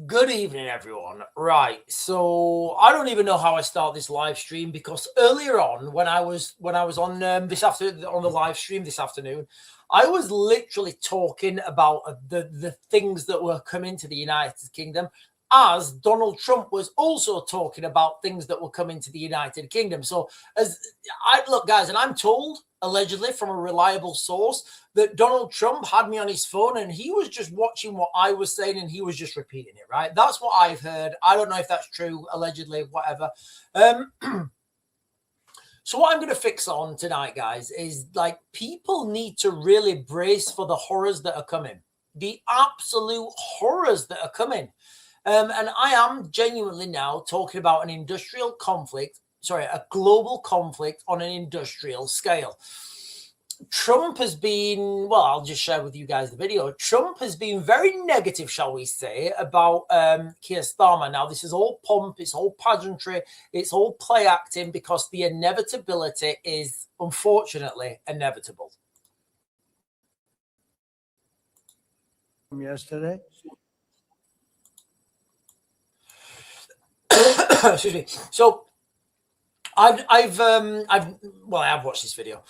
Good evening, everyone. Right, so I don't even know how I start this live stream because earlier on, when I was on this afternoon on the live stream this afternoon, I was literally talking about the things that were coming to the United Kingdom, as Donald Trump was also talking about things that were coming to the United Kingdom. So, as I look, guys, and I'm told allegedly from a reliable source that Donald Trump had me on his phone and he was just watching what I was saying and he was just repeating it, right? That's what I've heard. I don't know if that's true, allegedly, whatever. So what I'm going to fix on tonight, guys, is like people need to really brace for the horrors that are coming, the absolute horrors that are coming. And I am genuinely now talking about an industrial conflict, a global conflict on an industrial scale. Trump has been, well, I'll just share with you guys the video. Trump has been very negative, shall we say, about Keir Starmer. Now, this is all pomp, it's all pageantry, it's all play acting because the inevitability is, unfortunately, inevitable. Yesterday. Excuse me. So I have watched this video.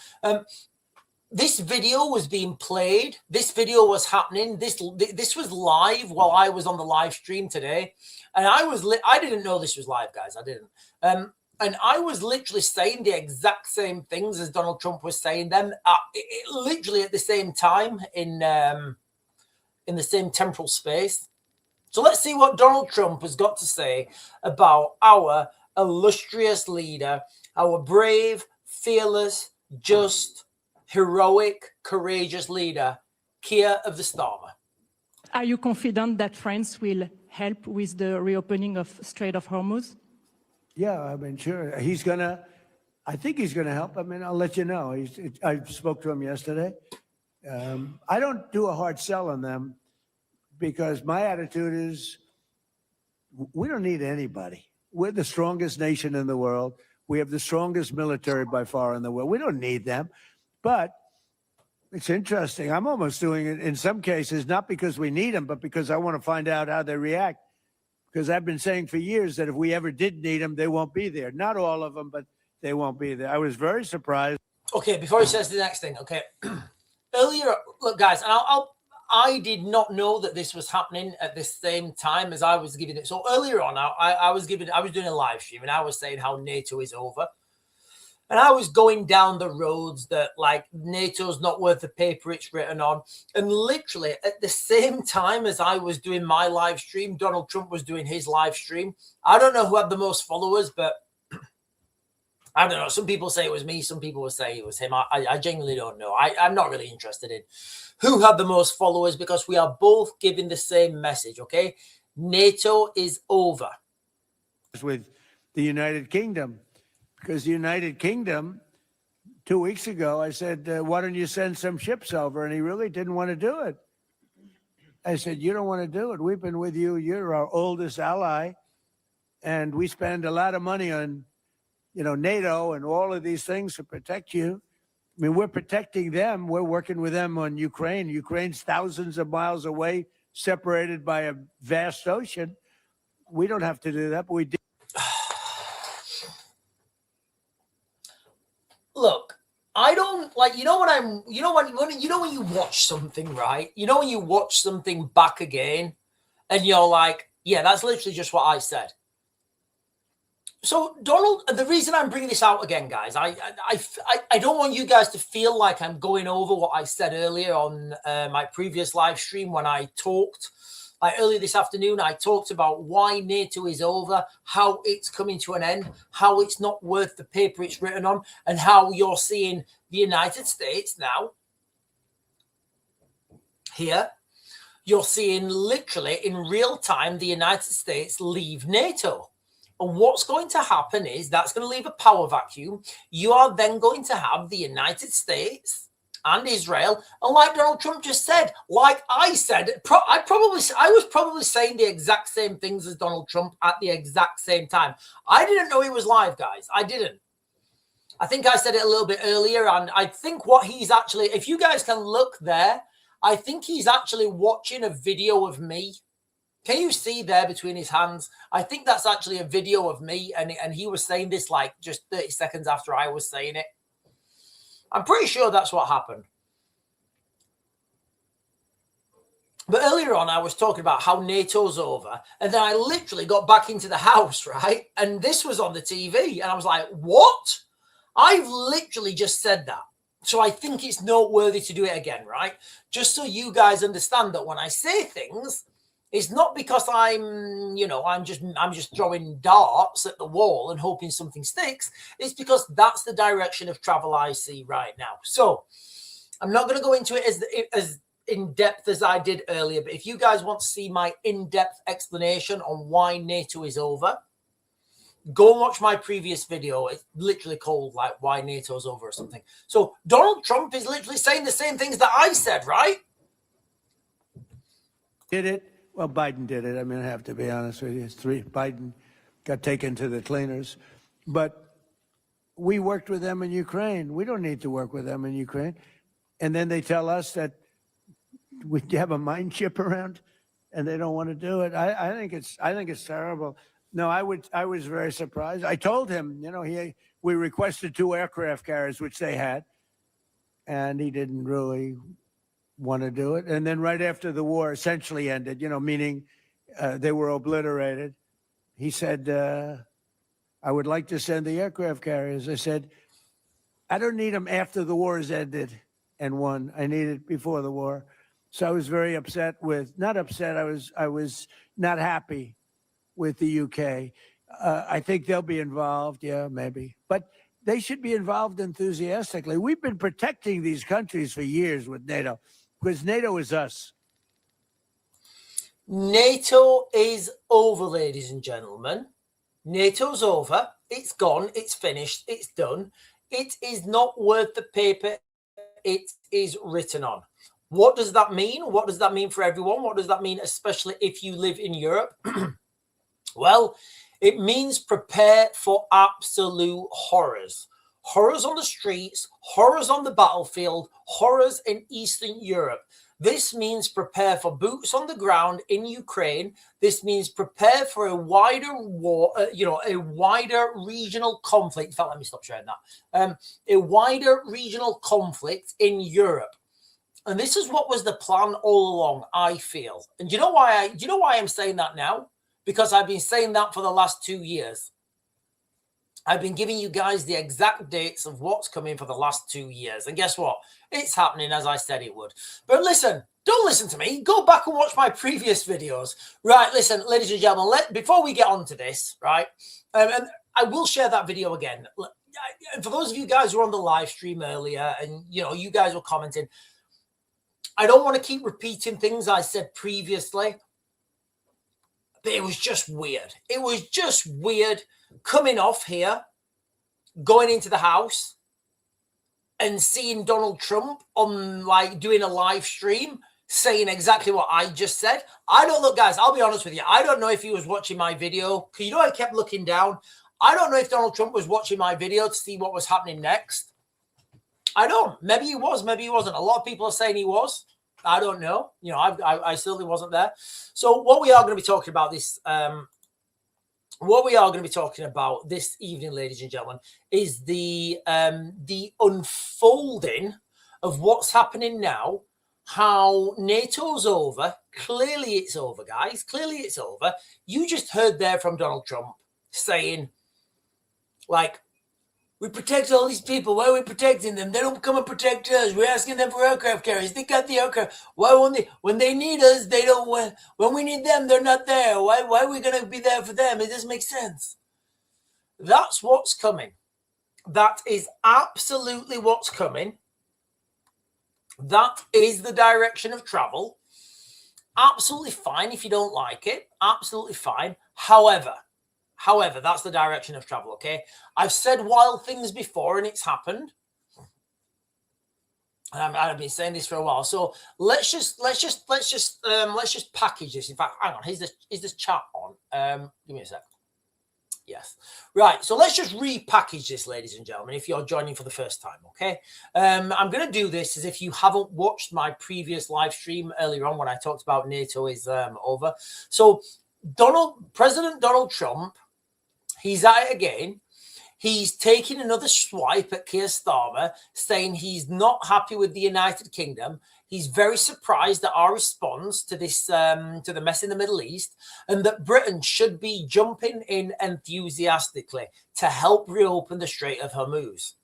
This video was being played. This video was happening. This was live while I was on the live stream today, and I didn't know this was live, guys. I didn't. And I was literally saying the exact same things as Donald Trump was saying them, literally at the same time in the same temporal space. So let's see what Donald Trump has got to say about our illustrious leader, our brave, fearless, just, heroic, courageous leader, Keir of the Starmer. Are you confident that France will help with the reopening of Strait of Hormuz? Yeah, I mean, sure. I think he's going to help. I mean, I'll let you know. I spoke to him yesterday. I don't do a hard sell on them because my attitude is we don't need anybody. We're the strongest nation in the world. We have the strongest military by far in the world. We don't need them. But it's interesting. I'm almost doing it in some cases, not because we need them, but because I want to find out how they react. Because I've been saying for years that if we ever did need them, they won't be there. Not all of them, but they won't be there. I was very surprised. Okay, before he says the next thing, okay. Earlier, look, guys, and I did not know that this was happening at the same time as I was giving it. So earlier on, I was doing a live stream and I was saying how NATO is over. And I was going down the roads that like NATO's not worth the paper it's written on. And literally at the same time as I was doing my live stream, Donald Trump was doing his live stream. I don't know who had the most followers, but I don't know. Some people say it was me. Some people will say it was him. I genuinely don't know. I'm not really interested in who had the most followers because we are both giving the same message, okay? NATO is over. With the United Kingdom, because the United Kingdom, 2 weeks ago, I said, why don't you send some ships over? And he really didn't want to do it. I said, you don't want to do it. We've been with you. You're our oldest ally. And we spend a lot of money on, NATO and all of these things to protect you. I mean, we're protecting them. We're working with them on Ukraine. Ukraine's thousands of miles away, separated by a vast ocean. We don't have to do that, but we do. Look, I don't like, when you watch something, right? When you watch something back again and you're like, yeah, that's literally just what I said. So Donald, the reason I'm bringing this out again, guys, I don't want you guys to feel like I'm going over what I said earlier on my previous live stream when I talked. Like earlier this afternoon, I talked about why NATO is over, how it's coming to an end, how it's not worth the paper it's written on, and how you're seeing the United States now here. You're seeing literally in real time the United States leave NATO. And what's going to happen is that's going to leave a power vacuum. You are then going to have the United States and Israel. And like Donald Trump just said, like I said, I was probably saying the exact same things as Donald Trump at the exact same time. I didn't know he was live, guys. I didn't. I think I said it a little bit earlier. And I think what he's actually, if you guys can look there, I think he's actually watching a video of me. Can you see there between his hands? I think that's actually a video of me, and he was saying this like just 30 seconds after I was saying it. I'm pretty sure that's what happened. But earlier on, I was talking about how NATO's over, and then I literally got back into the house, right? And this was on the TV, and I was like, what? I've literally just said that. So I think it's noteworthy to do it again, right? Just so you guys understand that when I say things, it's not because I'm just throwing darts at the wall and hoping something sticks. It's because that's the direction of travel I see right now. So I'm not going to go into it as in depth as I did earlier, but if you guys want to see my in-depth explanation on why NATO is over, go and watch my previous video. It's literally called like why NATO's over or something. So Donald Trump is literally saying the same things that I said, right? Did it? Well, Biden did it. I mean, I have to be honest with you. Biden got taken to the cleaners. But we worked with them in Ukraine. We don't need to work with them in Ukraine. And then they tell us that we have a mine chip around and they don't want to do it. I think it's terrible. No, I was very surprised. I told him, we requested 2 aircraft carriers, which they had, and he didn't really want to do it. And then right after the war essentially ended, meaning they were obliterated, he said, I would like to send the aircraft carriers. I said, I don't need them after the war has ended and won. I need it before the war. So I was very upset not upset, I was not happy with the UK. I think they'll be involved, yeah, maybe. But they should be involved enthusiastically. We've been protecting these countries for years with NATO, because NATO is us. NATO is over, ladies and gentlemen. NATO's over. It's gone. It's finished. It's done. It is not worth the paper it is written on. What does that mean? What does that mean for everyone? What does that mean, especially if you live in Europe? Well, it means prepare for absolute horrors. Horrors on the streets, horrors on the battlefield, horrors in Eastern Europe. This means prepare for boots on the ground in Ukraine. This means prepare for a wider war, a wider regional conflict. In fact, let me stop sharing that. A wider regional conflict in Europe. And this is what was the plan all along, I feel. And do you know why I'm saying that now? Because I've been saying that for the last 2 years. I've been giving you guys the exact dates of what's coming for the last 2 years. And guess what? It's happening as I said it would. But listen, don't listen to me. Go back and watch my previous videos. Right, listen, ladies and gentlemen, before we get on to this, right, and I will share that video again. And for those of you guys who were on the live stream earlier and, you guys were commenting, I don't want to keep repeating things I said previously. But it was just weird. It was just weird coming off here, going into the house and seeing Donald Trump on doing a live stream saying exactly what I just said. I don't know, guys, I'll be honest with you. I don't know if he was watching my video because I kept looking down. I don't know if Donald Trump was watching my video to see what was happening next. I don't. Maybe he was, maybe he wasn't. A lot of people are saying he was. I don't know. I certainly wasn't there. So what we are going to be talking about this evening, ladies and gentlemen, is the unfolding of what's happening now, how NATO's over. Clearly it's over, guys. Clearly it's over. You just heard there from Donald Trump saying, we protect all these people. Why are we protecting them? They don't come and protect us. We're asking them for aircraft carriers. They got the aircraft. Why when they need us, they don't. When we need them, they're not there. Why are we going to be there for them? It doesn't make sense. That's what's coming. That is absolutely what's coming. That is the direction of travel. Absolutely fine if you don't like it. Absolutely fine. However, that's the direction of travel, okay? I've said wild things before and it's happened. And I've been saying this for a while. So let's just package this. In fact, hang on. Is this chat on? Give me a sec. Yes. Right. So let's just repackage this, ladies and gentlemen, if you're joining for the first time, okay? I'm going to do this as if you haven't watched my previous live stream earlier on when I talked about NATO is over. So President Donald Trump, he's at it again. He's taking another swipe at Keir Starmer, saying he's not happy with the United Kingdom. He's very surprised at our response to this, to the mess in the Middle East, and that Britain should be jumping in enthusiastically to help reopen the Strait of Hormuz.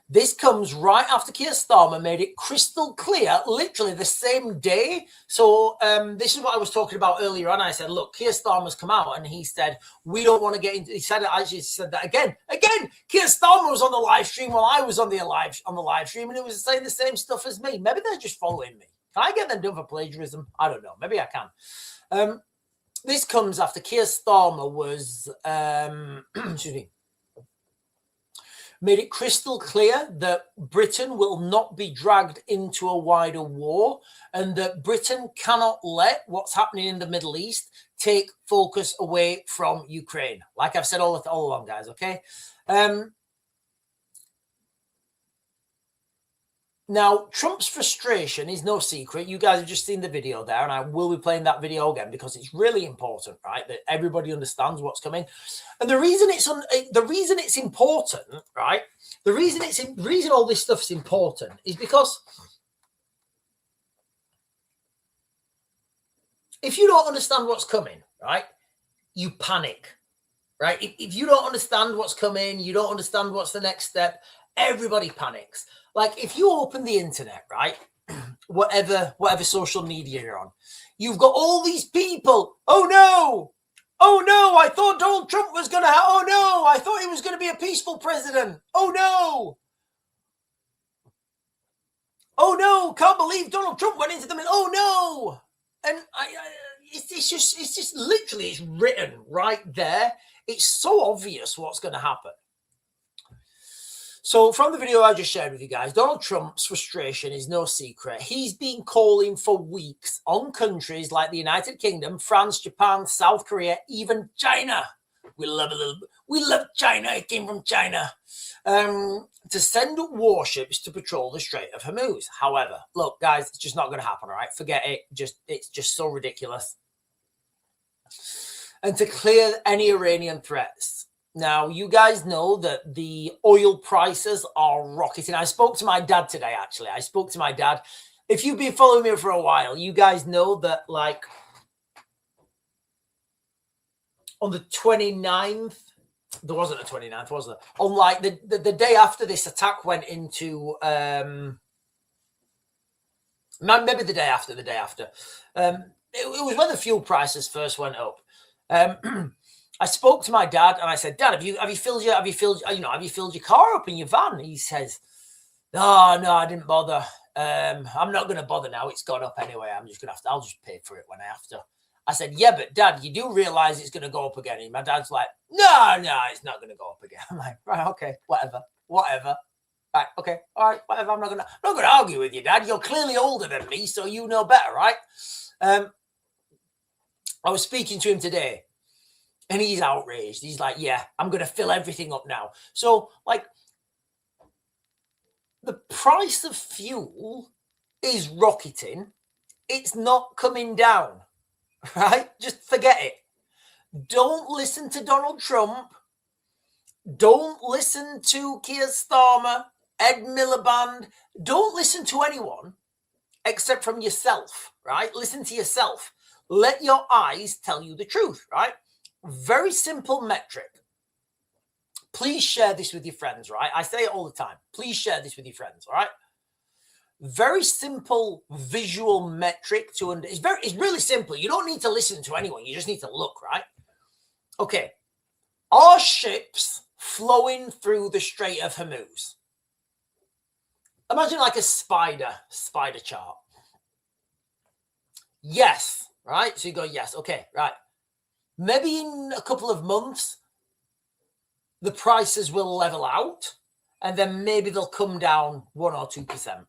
This comes right after Keir Starmer made it crystal clear, literally the same day. So this is what I was talking about earlier on. I said, look, Keir Starmer's come out and he said, we don't want to get into, he said it, I just said that again, Keir Starmer was on the live stream while I was on the live stream, and it was saying the same stuff as me. Maybe they're just following me. Can I get them done for plagiarism? I don't know. Maybe I can. This comes after Keir Starmer was, excuse me, made it crystal clear that Britain will not be dragged into a wider war, and that Britain cannot let what's happening in the Middle East take focus away from Ukraine. Like I've said all along, guys, okay? Now, Trump's frustration is no secret. You guys have just seen the video there, and I will be playing that video again because it's really important, right? That everybody understands what's coming. And the reason it's important, right? The reason all this stuff's important is because if you don't understand what's coming, right, you panic, right? If you don't understand what's coming, you don't understand what's the next step, everybody panics. Like if you open the internet, right, whatever social media you're on, you've got all these people. Oh no, I thought Donald Trump was going to oh no, I thought he was going to be a peaceful president. Oh no, can't believe Donald Trump went into the middle. Oh no. And it's just literally, it's written right there. It's so obvious what's going to happen. So from the video I just shared with you guys, Donald Trump's frustration is no secret. He's been calling for weeks on countries like the United Kingdom, France, Japan, South Korea, even China. We love China. It came from China. To send warships to patrol the Strait of Hormuz. However, look, guys, it's just not going to happen, all right? Forget it. It's just so ridiculous. And to clear any Iranian threats. Now, you guys know that the oil prices are rocketing. I spoke to my dad today, actually. I spoke to my dad. If you've been following me for a while, you guys know that, like, on the 29th, there wasn't a 29th, was there? On, like, the day after this attack went into, maybe the day after. It was when the fuel prices first went up. I spoke to my dad and I said, Dad, have you filled your car up in your van? He says, no, I didn't bother. I'm not going to bother now. It's gone up anyway. I'll just pay for it when I have to. I said, yeah, but Dad, you do realize it's going to go up again. And my dad's like, no, it's not going to go up again. I'm like, right, okay, whatever. Right, okay, all right, whatever. I'm not going to argue with you, Dad. You're clearly older than me, so you know better, right? I was speaking to him today. And he's outraged. He's like, yeah, I'm going to fill everything up now. So, like, the price of fuel is rocketing. It's not coming down, right? Just forget it. Don't listen to Donald Trump. Don't listen to Keir Starmer, Ed Miliband. Don't listen to anyone except from yourself, right? Listen to yourself. Let your eyes tell you the truth, right? Very simple metric. Please share this with your friends, right? I say it all the time. Please share this with your friends, all right? Very simple visual metric to understand. It's really simple. You don't need to listen to anyone. You just need to look, right? Okay. Are ships flowing through the Strait of Hormuz? Imagine like a spider chart. Yes, right? So you go, yes. Okay, right. Maybe in a couple of months, the prices will level out, and then maybe they'll come down 1 or 2%.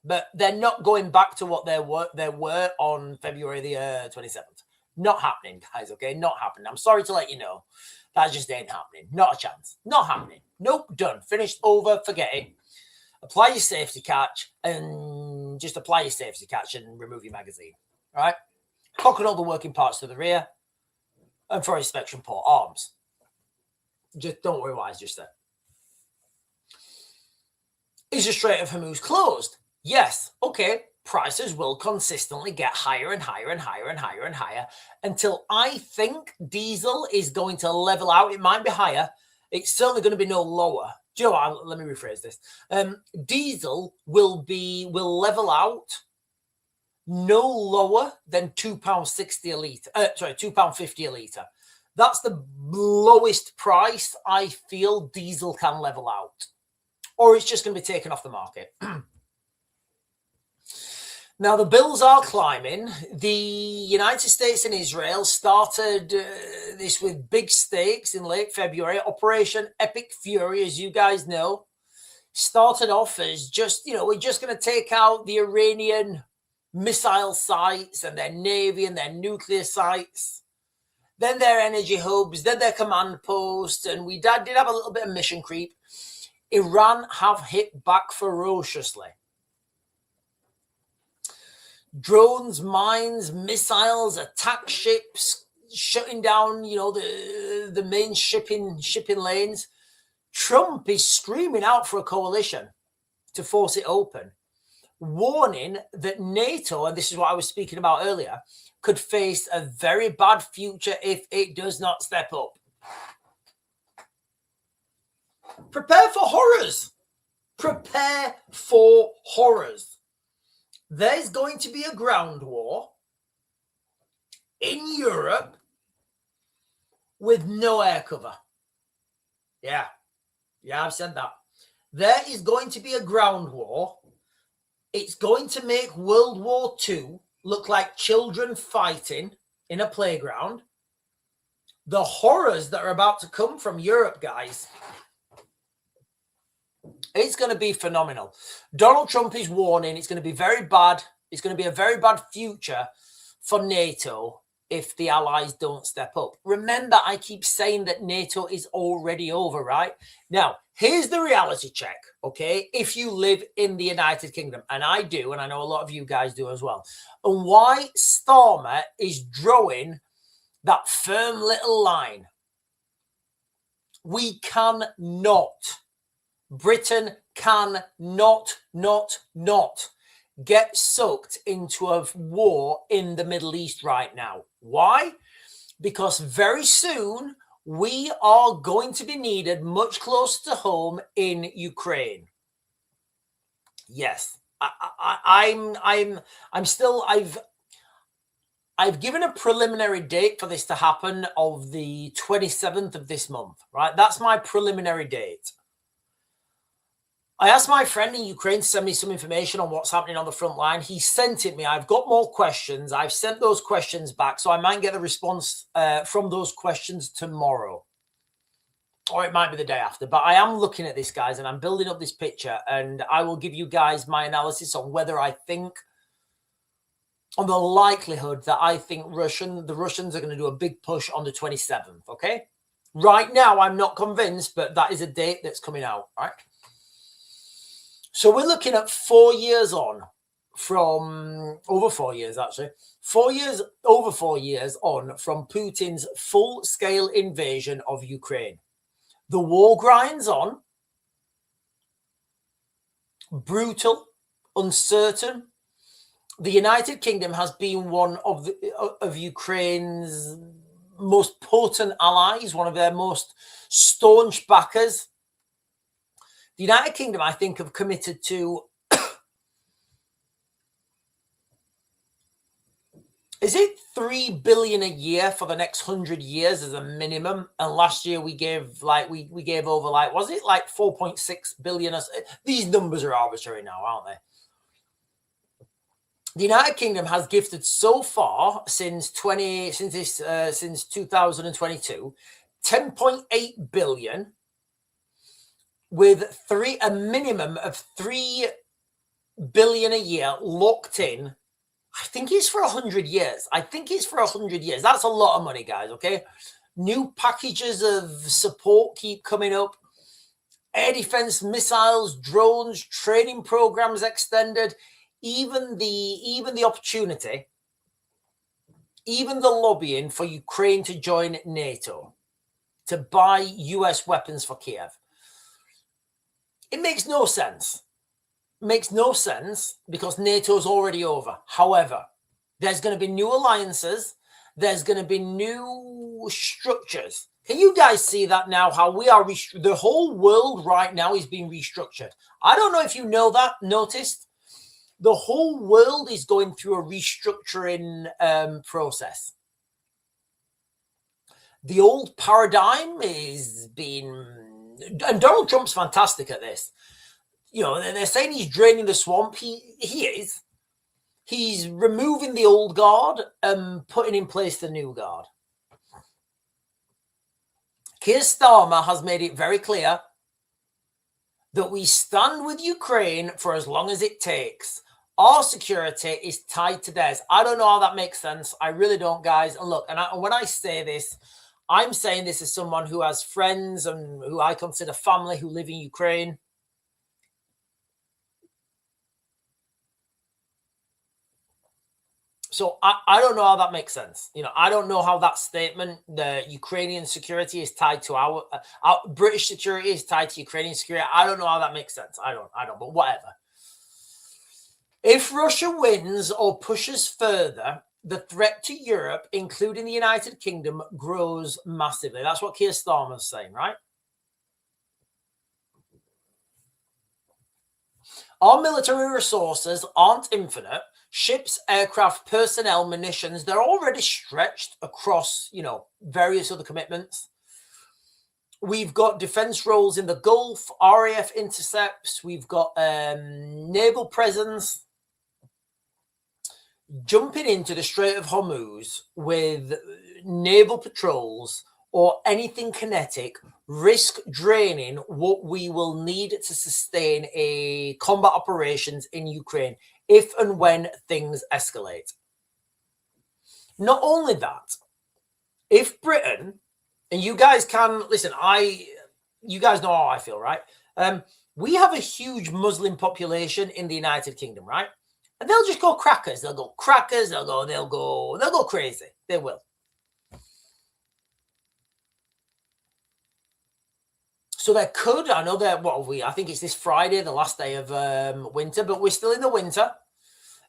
But they're not going back to what they were on February the 27th. Not happening, guys, okay? Not happening. I'm sorry to let you know. That just ain't happening. Not a chance. Not happening. Nope, done. Finished, over, forget it. Apply your safety catch and just apply your safety catch and remove your magazine, all right? Pocket all the working parts to the rear and for inspection port arms. Just don't worry what I just said. Is the Strait of Hormuz closed? Yes. Okay. Prices will consistently get higher and higher and higher and higher and higher until I think diesel is going to level out. It might be higher. It's certainly going to be no lower. Do you know what? Let me rephrase this. Diesel will level out no lower than £2.60 a litre. £2.50 a litre. That's the lowest price I feel diesel can level out. Or it's just going to be taken off the market. Now, the bills are climbing. The United States and Israel started this with big stakes in late February. Operation Epic Fury, as you guys know, started off as just, we're just going to take out the Iranian missile sites and their navy and their nuclear sites, then their energy hubs, then their command posts, and we did have a little bit of mission creep. Iran have hit back ferociously. Drones, mines, missiles, attack ships, shutting down, the main shipping lanes. Trump is screaming out for a coalition to force it open, warning that NATO, and this is what I was speaking about earlier, could face a very bad future if it does not step up. Prepare for horrors. Prepare for horrors. There's going to be a ground war in Europe with no air cover. Yeah, I've said that. There is going to be a ground war. It's going to make World War II look like children fighting in a playground. The horrors that are about to come from Europe, guys, it's going to be phenomenal. Donald Trump is warning it's going to be very bad. It's going to be a very bad future for NATO if the allies don't step up. Remember, I keep saying that NATO is already over, right? Now, here's the reality check, okay? If you live in the United Kingdom, and I do, and I know a lot of you guys do as well, and why STARMER is drawing that firm little line. We cannot, Britain can not get sucked into a war in the Middle East right now. Why? Because very soon we are going to be needed much closer to home in Ukraine. Yes, I've given a preliminary date for this to happen of the 27th of this month, right? That's my preliminary date. I asked my friend in Ukraine to send me some information on what's happening on the front line. He sent it me. I've got more questions. I've sent those questions back, so I might get a response from those questions tomorrow. Or it might be the day after. But I am looking at this, guys, and I'm building up this picture, and I will give you guys my analysis on whether I think, on the likelihood that I think the Russians are going to do a big push on the 27th, okay? Right now, I'm not convinced, but that is a date that's coming out, right? So we're looking at 4 years on from, over 4 years actually, over 4 years on from Putin's full-scale invasion of Ukraine. The war grinds on, brutal, uncertain. The United Kingdom has been one of Ukraine's most potent allies, one of their most staunch backers. The United Kingdom, I think, have committed to, is it $3 billion a year for the next 100 years as a minimum? And last year we gave we gave over was it like 4.6 billion? These numbers are arbitrary now, aren't they? The United Kingdom has gifted so far since 2022, 10.8 billion. With a minimum of $3 billion a year locked in. I think it's for 100 years. I think it's for 100 years. That's a lot of money, guys, okay? New packages of support keep coming up. Air defense missiles, drones, training programs extended, even the opportunity, even the lobbying for Ukraine to join NATO, to buy US weapons for Kiev. It makes no sense. It makes no sense because NATO's already over. However, there's going to be new alliances. There's going to be new structures. Can you guys see that now? How we are, the whole world right now is being restructured. I don't know if you know that, noticed. The whole world is going through a restructuring process. The old paradigm is being, and Donald Trump's fantastic at this. You know, they're saying he's draining the swamp. He is. He's removing the old guard and putting in place the new guard. Keir Starmer has made it very clear that we stand with Ukraine for as long as it takes. Our security is tied to theirs. I don't know how that makes sense. I really don't, guys. And look, and when I say this, I'm saying this as someone who has friends and who I consider family who live in Ukraine. So I don't know how that makes sense. You know, I don't know how that statement, the Ukrainian security is tied to our British security is tied to Ukrainian security. I don't know how that makes sense. I don't, but whatever. If Russia wins or pushes further, the threat to Europe, including the United Kingdom, grows massively. That's what Keir Starmer's saying, right? Our military resources aren't infinite. Ships, aircraft, personnel, munitions, they're already stretched across, you know, various other commitments. We've got defense roles in the Gulf, RAF intercepts. We've got naval presence. Jumping into the Strait of Hormuz with naval patrols or anything kinetic risk draining what we will need to sustain a combat operations in Ukraine if and when things escalate. Not only that, if Britain, and you guys can listen, you guys know how I feel, right? We have a huge Muslim population in the United Kingdom, right? And they'll just go crackers. They'll go crackers. They'll go crazy. They will. So there could, I know that, I think it's this Friday, the last day of winter, but we're still in the winter.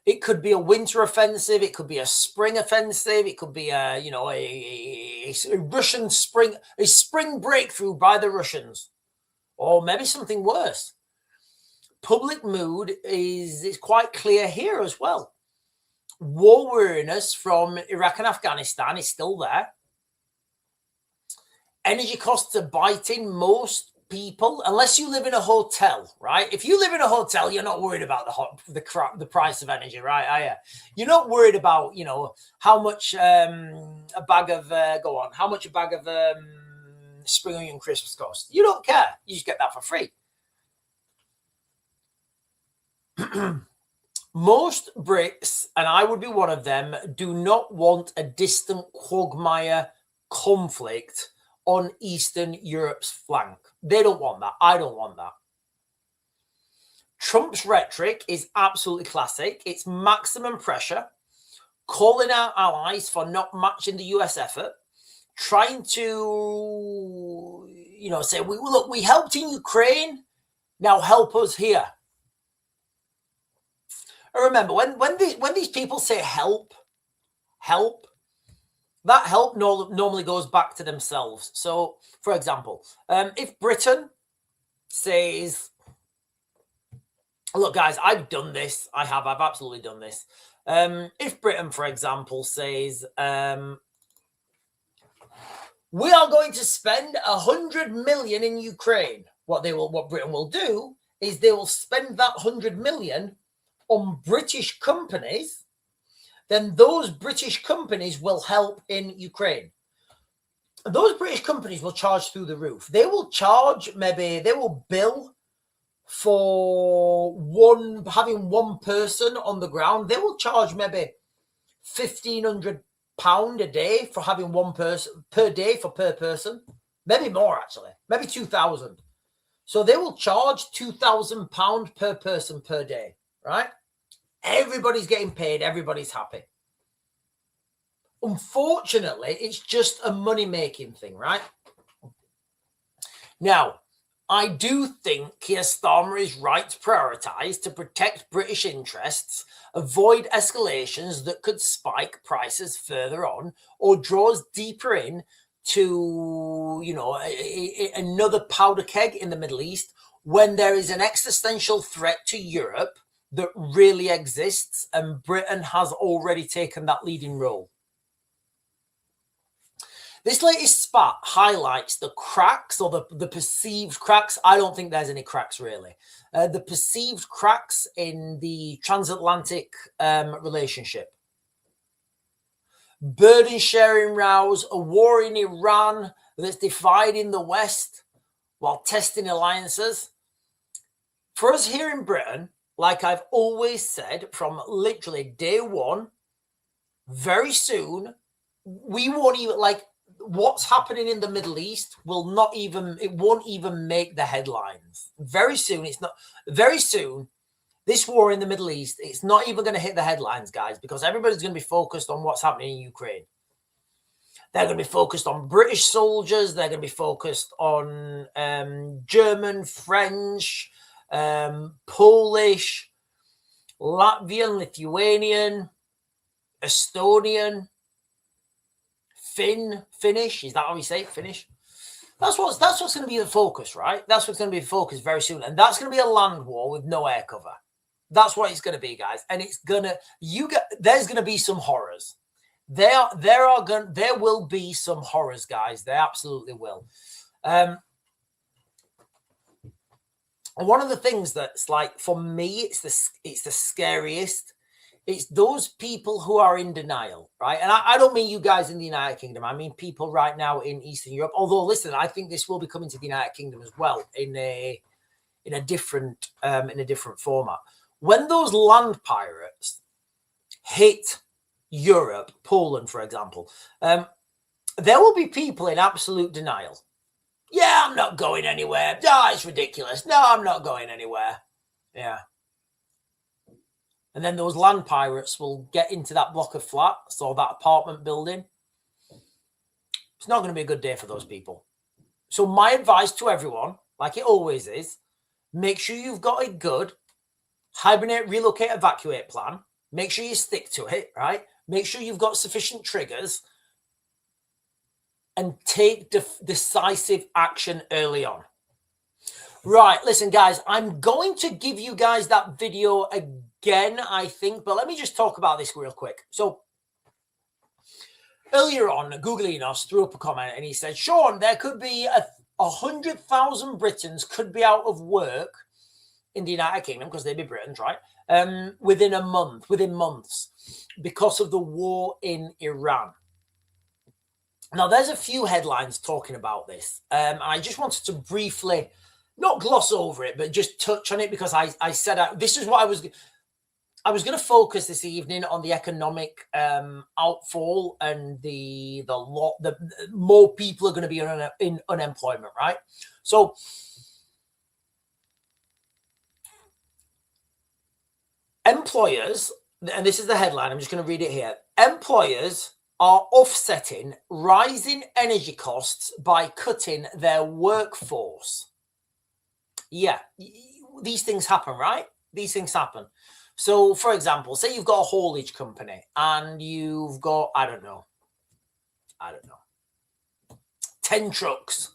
It could be a winter offensive. It could be a spring offensive. It could be a Russian spring breakthrough by the Russians, or maybe something worse. Public mood is quite clear here as well. War weariness from Iraq and Afghanistan is still there. Energy costs are biting most people, unless you live in a hotel, right? If you live in a hotel, you're not worried about the price of energy, right? Are you? You're not worried about, you know, how much a bag of spring onion crisps cost. You don't care. You just get that for free. Most Brits, and I would be one of them, do not want a distant quagmire conflict on Eastern Europe's flank. They don't want that. I don't want that. Trump's rhetoric is absolutely classic. It's maximum pressure, calling out allies for not matching the US effort, trying to, you know, say, we helped in Ukraine, now help us here. And remember, when these people say help, that help normally goes back to themselves. So, for example, if Britain says, look, guys, I've done this. I've absolutely done this. If Britain, for example, says, we are going to spend 100 million in Ukraine, what Britain will do is they will spend that 100 million on British companies. Then those British companies will help in Ukraine. Those British companies will charge through the roof. They will bill for having one person on the ground. They will charge maybe £1,500 a day for having one person per day per person, maybe more actually, maybe 2,000. So they will charge £2,000 per person per day, right? Everybody's getting paid, everybody's happy. Unfortunately, it's just a money-making thing, right? Now, I do think Keir Starmer is right to prioritise to protect British interests, avoid escalations that could spike prices further on, or draw us deeper in to, you know, another powder keg in the Middle East when there is an existential threat to Europe that really exists, and Britain has already taken that leading role. This latest spat highlights the cracks, or the perceived cracks. I don't think there's any cracks, really. The perceived cracks in the transatlantic relationship. Burden sharing rows, a war in Iran that's dividing the West while testing alliances. For us here in Britain, like I've always said from literally day one, very soon, we won't even, like, what's happening in the Middle East won't even make the headlines. Very soon, this war in the Middle East, it's not even going to hit the headlines, guys, because everybody's going to be focused on what's happening in Ukraine. They're going to be focused on British soldiers. They're going to be focused on German, French, Polish, Latvian, Lithuanian, Estonian, Finnish. Is that how we say it? Finnish. That's what's going to be the focus, right? That's what's going to be the focus very soon, and that's going to be a land war with no air cover. That's what it's going to be, guys, and there's going to be some horrors. There will be some horrors, guys. There absolutely will. One of the things that's, like, for me, it's the scariest. It's those people who are in denial, right? And I don't mean you guys in the United Kingdom. I mean people right now in Eastern Europe. Although, listen, I think this will be coming to the United Kingdom as well in a different format. When those land pirates hit Europe, Poland, for example, there will be people in absolute denial. Yeah, I'm not going anywhere. No, it's ridiculous. No, I'm not going anywhere. Yeah. And then those land pirates will get into that block of flats or that apartment building. It's not going to be a good day for those people. So my advice to everyone, like it always is, make sure you've got a good hibernate, relocate, evacuate plan. Make sure you stick to it, right? Make sure you've got sufficient triggers and take decisive action early on. Right, listen, guys, I'm going to give you guys that video again, I think, but let me just talk about this real quick. So earlier on, Googleinos threw up a comment and he said, Sean, there could be 100,000 Britons could be out of work in the United Kingdom, because they'd be Britons, right? Within months, because of the war in Iran. Now, there's a few headlines talking about this. I just wanted to briefly, not gloss over it, but just touch on it, because I said this is what I was going to focus this evening on: the economic outfall and the more people are going to be in unemployment, right? So employers, and this is the headline, I'm just going to read it here. Employers are offsetting rising energy costs by cutting their workforce. Yeah, these things happen, right? These things happen. So, for example, say you've got a haulage company and you've got, I don't know, 10 trucks.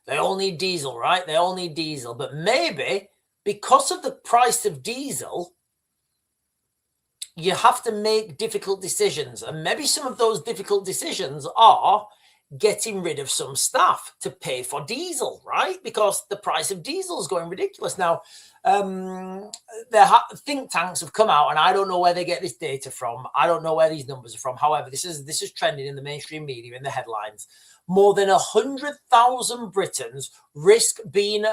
They all need diesel, right? They all need diesel. But maybe because of the price of diesel, you have to make difficult decisions. And maybe some of those difficult decisions are getting rid of some staff to pay for diesel, right? Because the price of diesel is going ridiculous. Now, think tanks have come out, and I don't know where they get this data from. I don't know where these numbers are from. However, this is trending in the mainstream media, in the headlines. More than 100,000 Britons risk being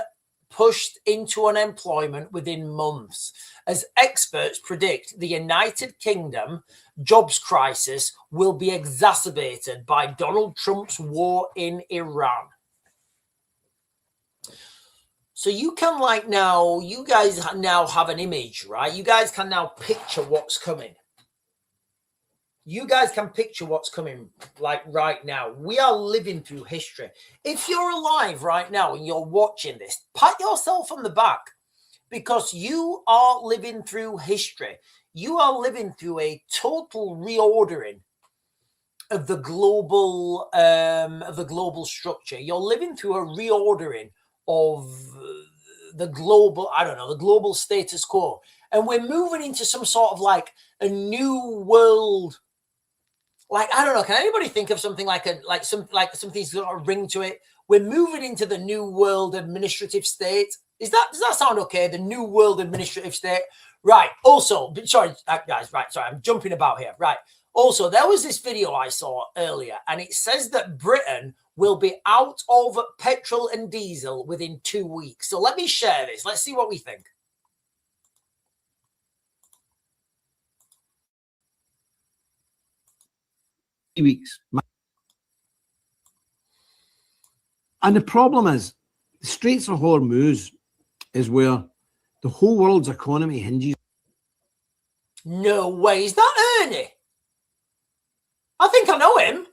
pushed into unemployment within months, as experts predict the United Kingdom jobs crisis will be exacerbated by Donald Trump's war in Iran. So you can you guys now have an image, right? You guys can now picture what's coming. You guys can picture what's coming like right now. We are living through history. If you're alive right now and you're watching this, pat yourself on the back because you are living through history. You are living through a total reordering of the global structure. You're living through a reordering of the global, I don't know, the global status quo. And we're moving into some sort of like a new world. Like, I don't know, can anybody think of something something's got a ring to it? We're moving into the new world administrative state. Does that sound okay? The new world administrative state. Right. Also, sorry, guys, right. Sorry, I'm jumping about here. Right. Also, there was this video I saw earlier, and it says that Britain will be out of petrol and diesel within 2 weeks. So let me share this. Let's see what we think. Weeks. And the problem is, the Straits of Hormuz is where the whole world's economy hinges. No way. Is that Ernie? I think I know him.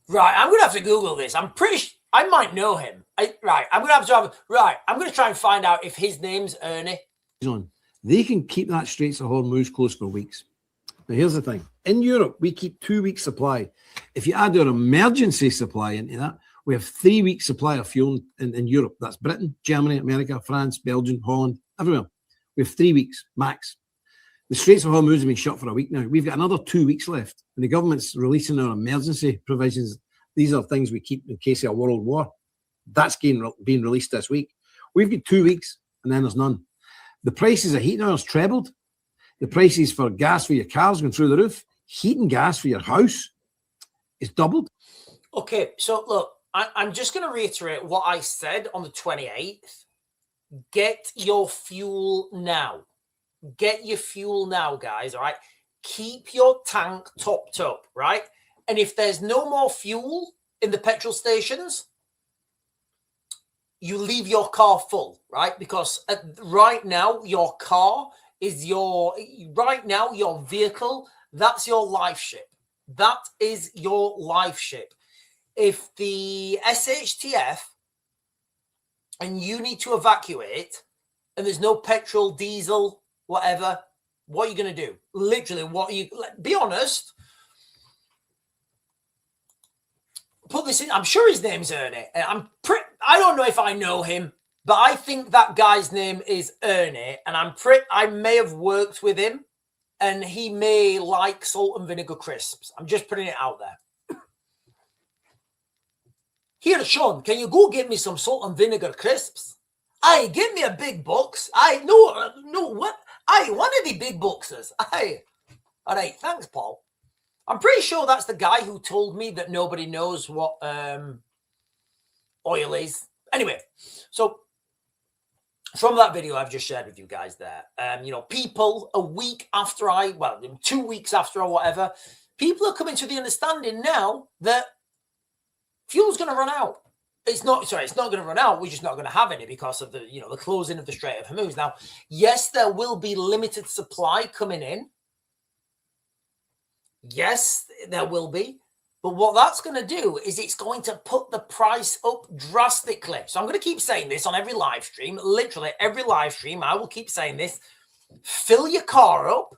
Right, I'm going to have to Google this. I'm pretty I might know him. I'm going to try and find out if his name's Ernie. They can keep that Straits of Hormuz closed for weeks. Now, here's the thing. In Europe, we keep 2 weeks supply. If you add our emergency supply into that, we have 3 weeks supply of fuel in Europe. That's Britain, Germany, America, France, Belgium, Holland, everywhere. We have 3 weeks max. The Straits of Hormuz have been shut for a week now. We've got another 2 weeks left. And the government's releasing our emergency provisions. These are things we keep in case of a world war. That's being released this week. We've got 2 weeks and then there's none. The prices of heating oil's trebled. The prices for gas for your cars going through the roof. Heating gas for your house is doubled. Okay, so look, I'm just going to reiterate what I said on the 28th. Get your fuel now. Get your fuel now, guys, all right? Keep your tank topped up, right? And if there's no more fuel in the petrol stations, you leave your car full, right? Because right now, your car is your vehicle, that's your life ship. That is your life ship. If the SHTF and you need to evacuate and there's no petrol, diesel, whatever, what are you going to do? Literally, be honest. Put this in. I'm sure his name's Ernie. I don't know if I know him, but I think that guy's name is Ernie, and I may have worked with him, and he may like salt and vinegar crisps. I'm just putting it out there. Here, Sean, can you go get me some salt and vinegar crisps? Aye, give me a big box. Aye, no, what? Aye, one of the big boxes. Aye. All right, thanks, Paul. I'm pretty sure that's the guy who told me that nobody knows what oil is. Anyway, so from that video I've just shared with you guys there, people a week after 2 weeks after or whatever, people are coming to the understanding now that fuel's going to run out. It's not going to run out. We're just not going to have any because of the closing of the Strait of Hormuz. Now, yes, there will be limited supply coming in. Yes, there will be. But what that's going to do is it's going to put the price up drastically. So I'm going to keep saying this on every live stream. Literally every live stream, I will keep saying this. Fill your car up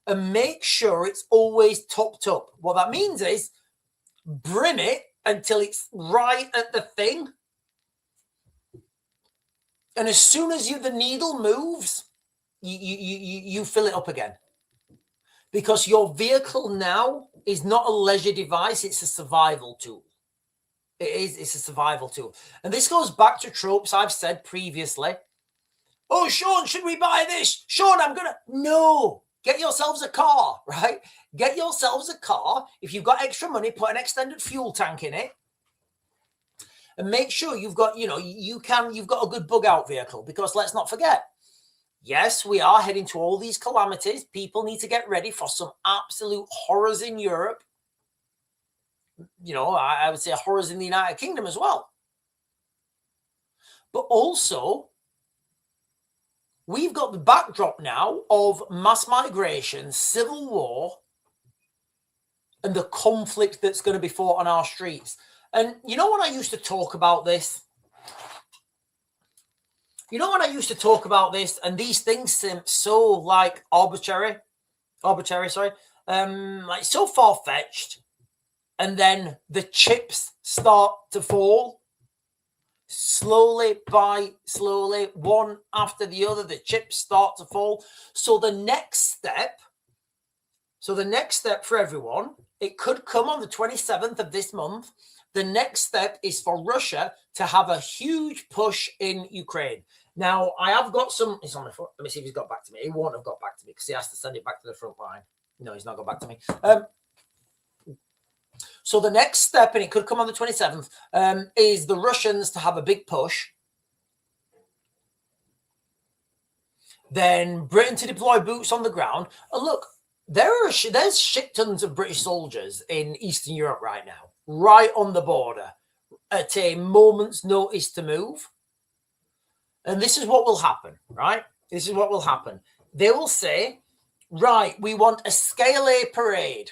and make sure it's always topped up. What that means is brim it until it's right at the thing. And as soon as the needle moves, you fill it up again. Because your vehicle now is not a leisure device, it's a survival tool. It's a survival tool. And this goes back to tropes I've said previously. Oh, Sean, should we buy this? Sean, No. Get yourselves a car, right? Get yourselves a car. If you've got extra money, put an extended fuel tank in it. And make sure you've got, you've got a good bug out vehicle, because let's not forget, yes, we are heading to all these calamities. People need to get ready for some absolute horrors in Europe. I would say horrors in the United Kingdom as well. But also, we've got the backdrop now of mass migration, civil war, and the conflict that's going to be fought on our streets. And when I used to talk about this, and these things seem so like arbitrary, like so far-fetched, and then the chips start to fall slowly by slowly, one after the other, the chips start to fall. So the next step for everyone, it could come on the 27th of this month. The next step is for Russia to have a huge push in Ukraine. Now, I have got some. It's on the front. Let me see if he's got back to me. He won't have got back to me because he has to send it back to the front line. No, he's not got back to me. So the next step, and it could come on the 27th, is the Russians to have a big push. Then Britain to deploy boots on the ground. And look, there's shit tons of British soldiers in Eastern Europe right now, right on the border, at a moment's notice to move. And this is what will happen, right? This is what will happen. They will say, right, we want a Scale A parade,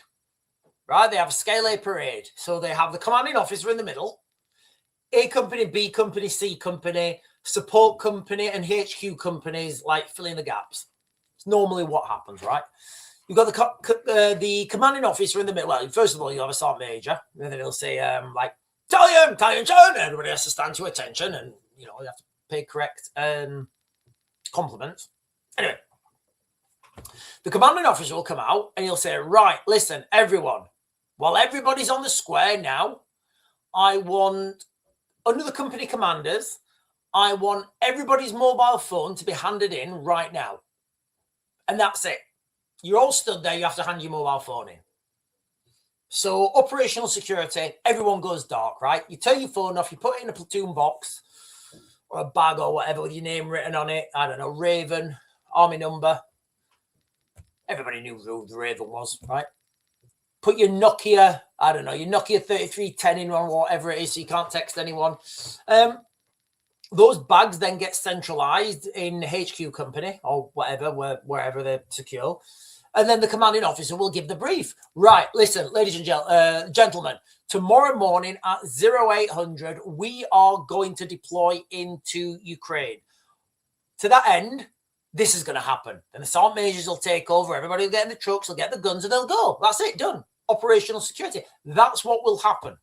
right? They have a Scale A parade. So they have the commanding officer in the middle, A company, B company, C company, support company, and HQ companies, like filling the gaps. It's normally what happens, right? You've got the commanding officer in the middle. Well, first of all, you have a sergeant major, and then he'll say, Italian, John. Everybody has to stand to attention, and, you have to pay correct compliments. Anyway, the commanding officer will come out, and he'll say, right, listen, everyone, while everybody's on the square now, I want, under the company commanders, I want everybody's mobile phone to be handed in right now. And that's it. You're all stood there. You have to hand your mobile phone in. So operational security, everyone goes dark, right? You turn your phone off. You put it in a platoon box or a bag or whatever with your name written on it. I don't know, Raven, army number. Everybody knew who the Raven was, right? Put your Nokia, I don't know, your Nokia 3310 in or whatever it is, so you can't text anyone. Those bags then get centralized in HQ company or whatever, wherever they're secure. And then the commanding officer will give the brief. Right, listen, ladies and gentlemen, tomorrow morning at 0800, we are going to deploy into Ukraine. To that end, this is going to happen. And the sergeant majors will take over. Everybody will get in the trucks, they'll get the guns, and they'll go. That's it, done. Operational security. That's what will happen.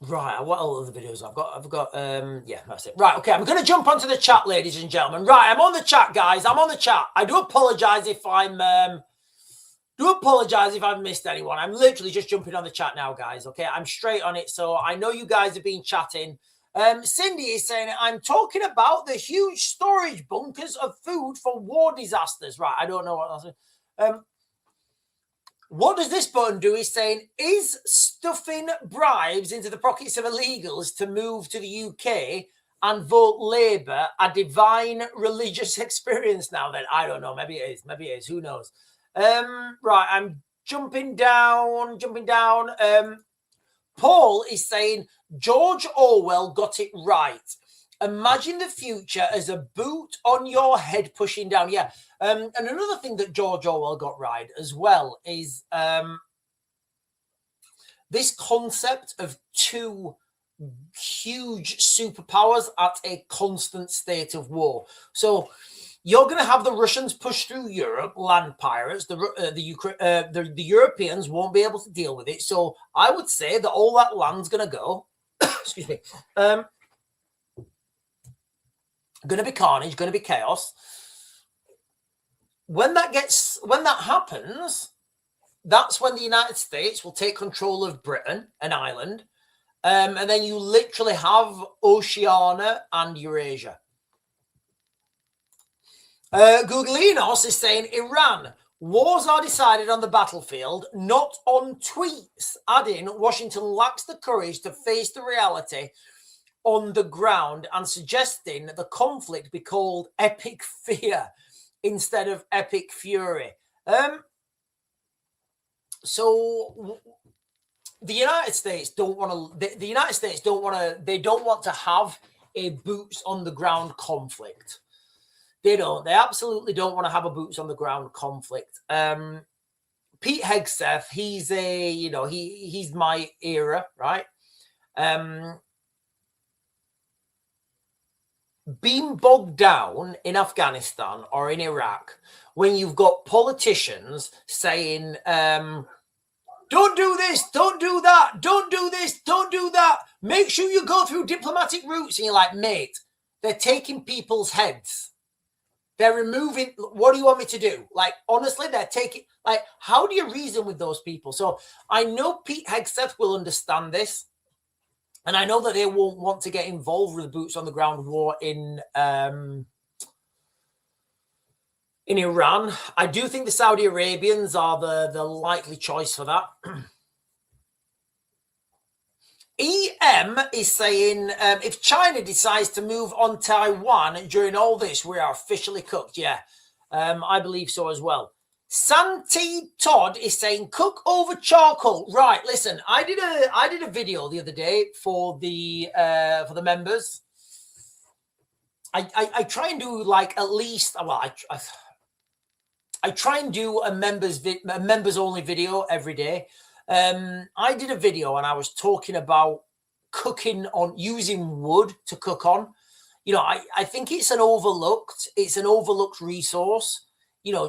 Right, what other videos I've got? Yeah, that's it. Right, okay, I'm going to jump onto the chat, ladies and gentlemen. Right, I'm on the chat, guys. I'm on the chat. I do apologize if I've missed anyone. I'm literally just jumping on the chat now, guys. Okay, I'm straight on it, so I know you guys have been chatting. Cindy is saying, I'm talking about the huge storage bunkers of food for war disasters. Right, I don't know what that's. What does this button do? He's saying, is stuffing bribes into the pockets of illegals to move to the UK and vote Labour a divine religious experience now? Then I don't know. Maybe it is. Maybe it is. Who knows? Right, I'm jumping down. Paul is saying, George Orwell got it right. Imagine the future as a boot on your head pushing down. Yeah. And another thing that George Orwell got right as well is this concept of two huge superpowers at a constant state of war. So you're going to have the Russians push through Europe, land pirates. The Europeans won't be able to deal with it. So I would say that all that land's going to go. Excuse me. Going to be carnage, going to be chaos. When that happens, that's when the United States will take control of Britain, an island, and then you literally have Oceania and Eurasia. Googlinos is saying Iran. Wars are decided on the battlefield, not on tweets, adding Washington lacks the courage to face the reality on the ground and suggesting the conflict be called epic fear instead of epic fury. So the United States don't want to. The United States don't want to. They don't want to have a boots on the ground conflict. They don't. They absolutely don't want to have a boots on the ground conflict. Pete Hegseth, he's a, he's my era, right? Being bogged down in Afghanistan or in Iraq when you've got politicians saying, don't do this, don't do that, don't do this, don't do that. Make sure you go through diplomatic routes. And you're like, mate, they're taking people's heads. They're removing. What do you want me to do? Like, honestly, they're taking. Like, how do you reason with those people? So I know Pete Hegseth will understand this, and I know that they won't want to get involved with the boots on the ground war in Iran. I do think the Saudi Arabians are the likely choice for that. EM is saying, if China decides to move on Taiwan during all this, we are officially cooked. Yeah, I believe so as well. Santi Todd is saying, cook over charcoal. Right, listen, I did a video the other day for the members. I try and do like at least, well, I try and do a members only video every day. I did a video and I was talking about cooking on using wood to cook on. I think it's an overlooked resource.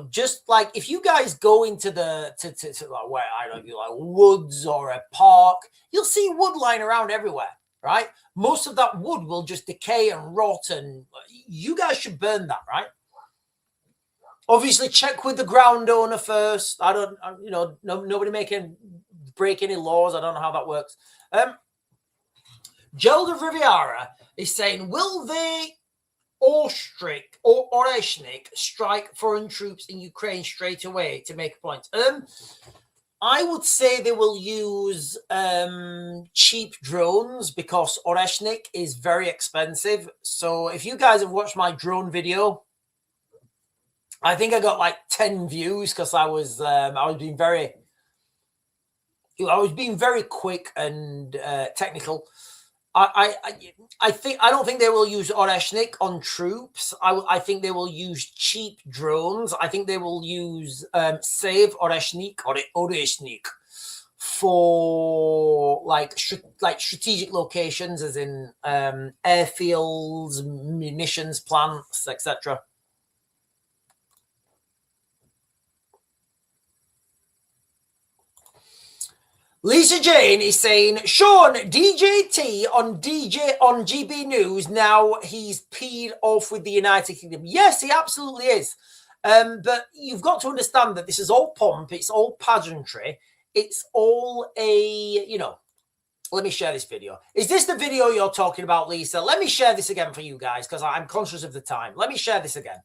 Just like if you guys go into the like, where I don't know, like woods or a park, you'll see wood lying around everywhere, right? Most of that wood will just decay and rot, and you guys should burn that, right? Obviously, check with the ground owner first. Nobody break any laws. I don't know how that works. Gelder Riviera is saying, will they Oreshnik strike foreign troops in Ukraine straight away to make a point? I would say they will use cheap drones because Oreshnik is very expensive. So if you guys have watched my drone video, I think I got like 10 views because I was being very quick and technical. I don't think they will use Oreshnik on troops. I think they will use cheap drones. I think they will use Save Oreshnik for like strategic locations, as in airfields, munitions plants, etc. Lisa Jane is saying, Sean, DJT on GB News, now he's peed off with the United Kingdom. Yes, he absolutely is. But you've got to understand that this is all pomp. It's all pageantry. It's all let me share this video. Is this the video you're talking about, Lisa? Let me share this again for you guys because I'm conscious of the time. Let me share this again.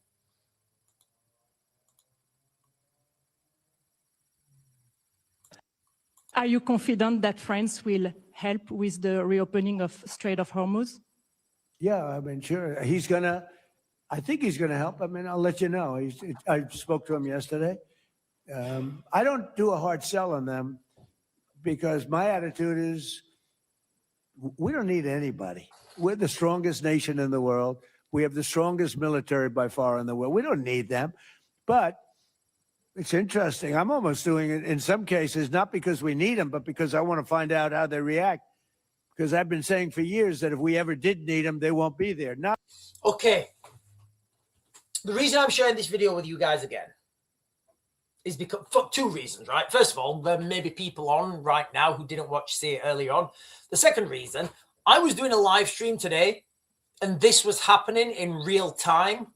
Are you confident that France will help with the reopening of Strait of Hormuz? Yeah, I mean, sure. I think he's going to help. I mean, I'll let you know. I spoke to him yesterday. I don't do a hard sell on them because my attitude is we don't need anybody. We're the strongest nation in the world. We have the strongest military by far in the world. We don't need them. But it's interesting. I'm almost doing it in some cases, not because we need them, but because I want to find out how they react. Because I've been saying for years that if we ever did need them, they won't be there. Not okay. The reason I'm sharing this video with you guys again is because for two reasons, right? First of all, there may be people on right now who didn't see it earlier on. The second reason, I was doing a live stream today, and this was happening in real time.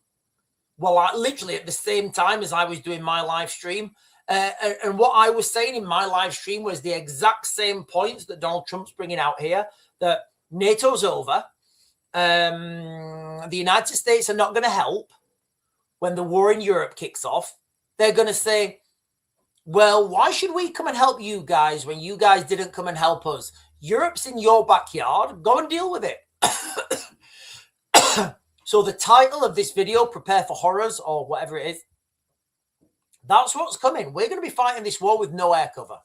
Well, literally at the same time as I was doing my live stream. And what I was saying in my live stream was the exact same points that Donald Trump's bringing out here, that NATO's over. The United States are not going to help. when the war in Europe kicks off, they're going to say, well, why should we come and help you guys when you guys didn't come and help us? Europe's in your backyard. Go and deal with it. So the title of this video, Prepare for Horrors or whatever it is, that's what's coming. We're going to be fighting this war with no air cover.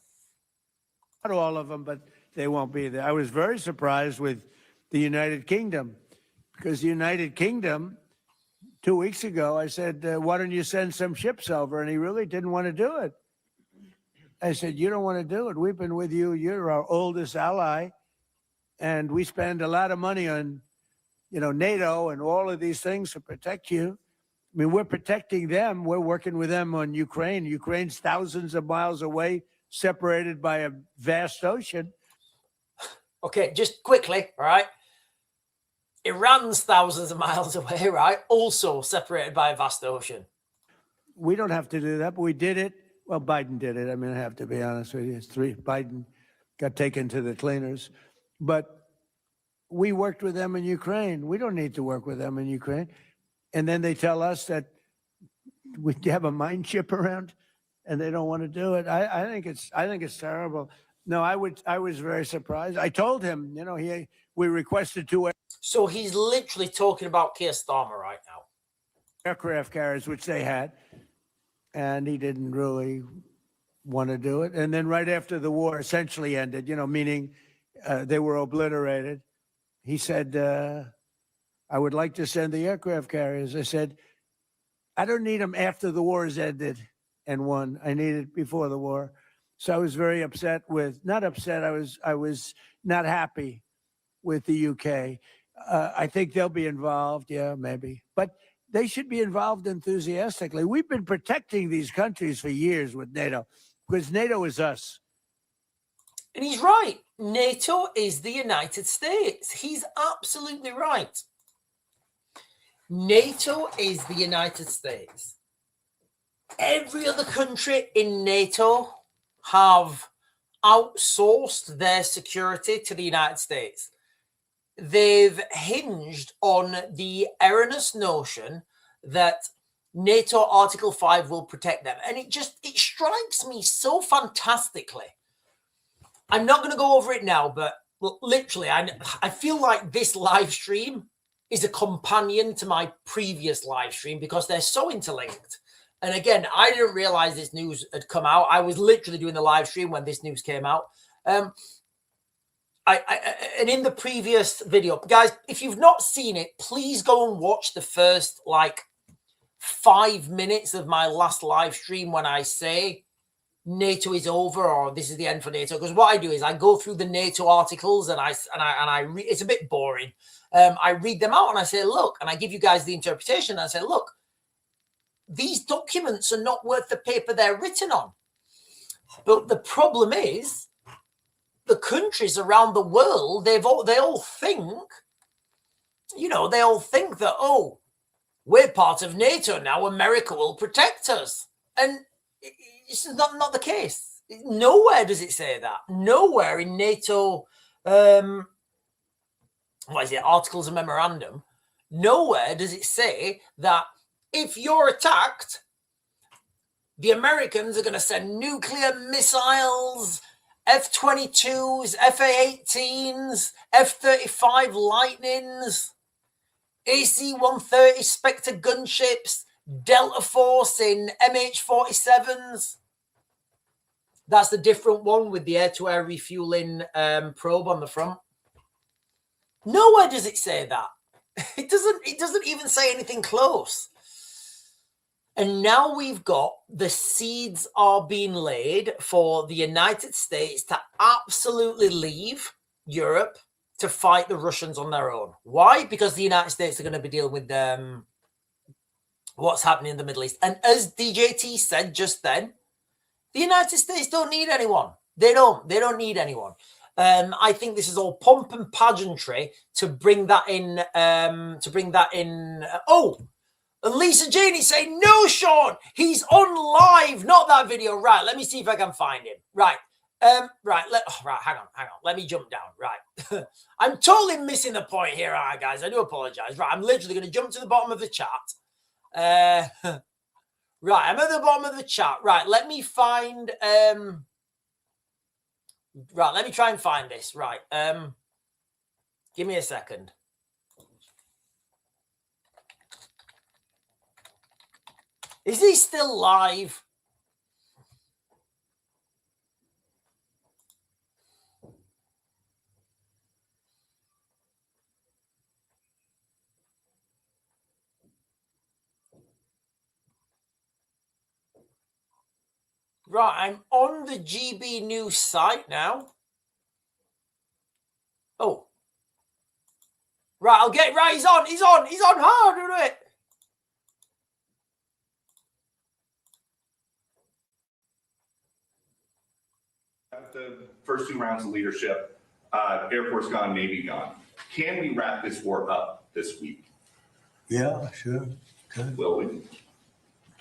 Not all of them, but they won't be there. I was very surprised with the United Kingdom, because the United Kingdom, 2 weeks ago, I said, why don't you send some ships over? And he really didn't want to do it. I said, you don't want to do it. We've been with you. You're our oldest ally. And we spend a lot of money on, NATO and all of these things to protect you. I mean, we're protecting them. We're working with them on Ukraine. Ukraine's thousands of miles away, separated by a vast ocean. Okay, just quickly, all right? Iran's thousands of miles away, right? Also separated by a vast ocean. We don't have to do that, but we did it. Well, Biden did it. I mean, I have to be honest with you. Biden got taken to the cleaners. But we worked with them in Ukraine. We don't need to work with them in Ukraine. And then they tell us that we have a mine chip around and they don't want to do it. I think it's terrible. No, I was very surprised. I told him, we requested 2 So he's literally talking about Keir Starmer right now. aircraft carriers, which they had, and he didn't really want to do it. And then right after the war essentially ended, meaning they were obliterated, he said, I would like to send the aircraft carriers. I said, I don't need them after the war is ended and won. I need it before the war. So I was very upset not upset, I was not happy with the UK. I think they'll be involved, yeah, maybe. But they should be involved enthusiastically. We've been protecting these countries for years with NATO, because NATO is us. And he's right. NATO is the United States. He's absolutely right. NATO is the United States. Every other country in NATO have outsourced their security to the United States. They've hinged on the erroneous notion that NATO Article 5 will protect them. And it strikes me so fantastically. I'm not going to go over it now, but literally, I feel like this live stream is a companion to my previous live stream because they're so interlinked. And again, I didn't realize this news had come out. I was literally doing the live stream when this news came out. And in the previous video, guys, if you've not seen it, please go and watch the first 5 minutes of my last live stream when I say NATO is over or this is the end for NATO. Because what I do is I go through the NATO articles and I read. It's a bit boring. I read them out and I say, look, and I give you guys the interpretation. And I say, look, these documents are not worth the paper they're written on. But the problem is, the countries around the world, they all think that, oh, we're part of NATO now, America will protect us. And it's not the case. Nowhere does it say that. Nowhere in NATO, Articles of Memorandum, nowhere does it say that if you're attacked, the Americans are going to send nuclear missiles, F-22s, F-A-18s, F-35 Lightnings, AC-130 Spectre gunships, Delta Force in MH-47s. That's the different one with the air-to-air refueling probe on the front. Nowhere does it say that. It doesn't even say anything close. And now we've got the seeds are being laid for the United States to absolutely leave Europe to fight the Russians on their own. Why? Because the United States are going to be dealing with what's happening in the Middle East. And as DJT said just then, the United States don't need anyone. They don't need anyone. I think this is all pomp and pageantry to bring that in. And Lisa Jane is saying, no, Sean, he's on live, not that video. Right, let me see if I can find him. Right, hang on. Let me jump down. Right. I'm totally missing the point here, all right, guys. I do apologize. Right, I'm literally going to jump to the bottom of the chat. Right, I'm at the bottom of the chat. Right, let me find right, let me try and find this. Right. Give me a second. Is he still live? Right, I'm on the GB News site now. Oh. Right, I'll get right. He's on. Hard, do it. The first 2 rounds of leadership, Air Force gone, Navy gone. Can we wrap this war up this week? Yeah, sure. Good. Will we?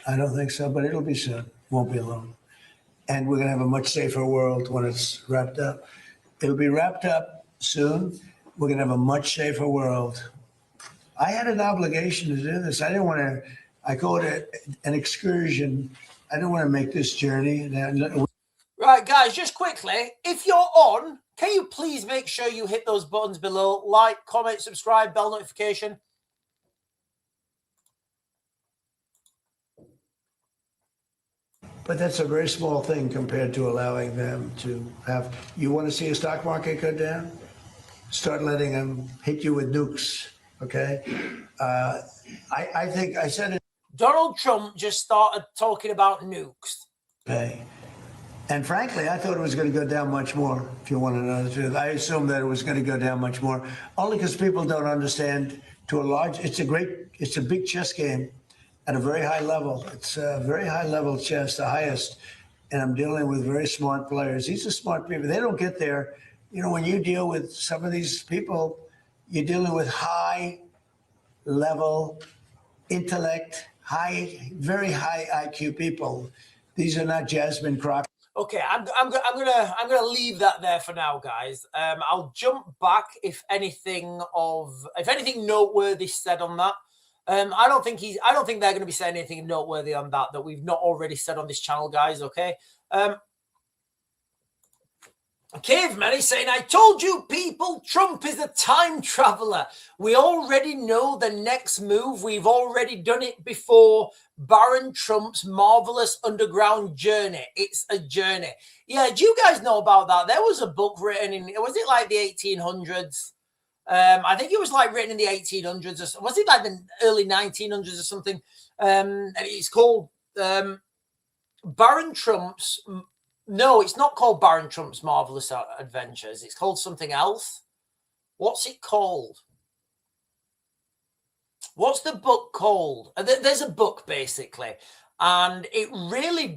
I don't think so, but it'll be soon. Won't be long. And we're going to have a much safer world when it's wrapped up. It'll be wrapped up soon. We're going to have a much safer world. I had an obligation to do this. I didn't want to, I called it an excursion. I didn't want to make this journey. Right, guys, just quickly, if you're on, can you please make sure you hit those buttons below? Like, comment, subscribe, bell notification. But that's a very small thing compared to allowing them to have, you want to see a stock market go down? Start letting them hit you with nukes, okay? I think I said it. Donald Trump just started talking about nukes. Okay. And frankly, I thought it was going to go down much more, if you want to know the truth. I assumed that it was going to go down much more, only because people don't understand to a large, it's a big chess game at a very high level. It's a very high level chess, the highest. And I'm dealing with very smart players. These are smart people. They don't get there. You know, when you deal with some of these people, you're dealing with high level intellect, very high IQ people. These are not Jasmine Crockett. Okay, I'm gonna leave that there for now, guys. I'll jump back if anything noteworthy said on that. I don't think they're going to be saying anything noteworthy on that we've not already said on this channel, guys. Okay. Caveman is saying, I told you people, Trump is a time traveler. We already know the next move. We've already done it before. Baron Trump's marvelous underground journey. It's a journey. Yeah, do you guys know about that? There was a book written in, was it like the 1800s? I think it was like written in the 1800s. Or was it like the early 1900s or something? And it's called Baron Trump's... No, it's not called Baron Trump's Marvelous Adventures. It's called something else. What's it called? What's the book called? There's a book, basically. And it really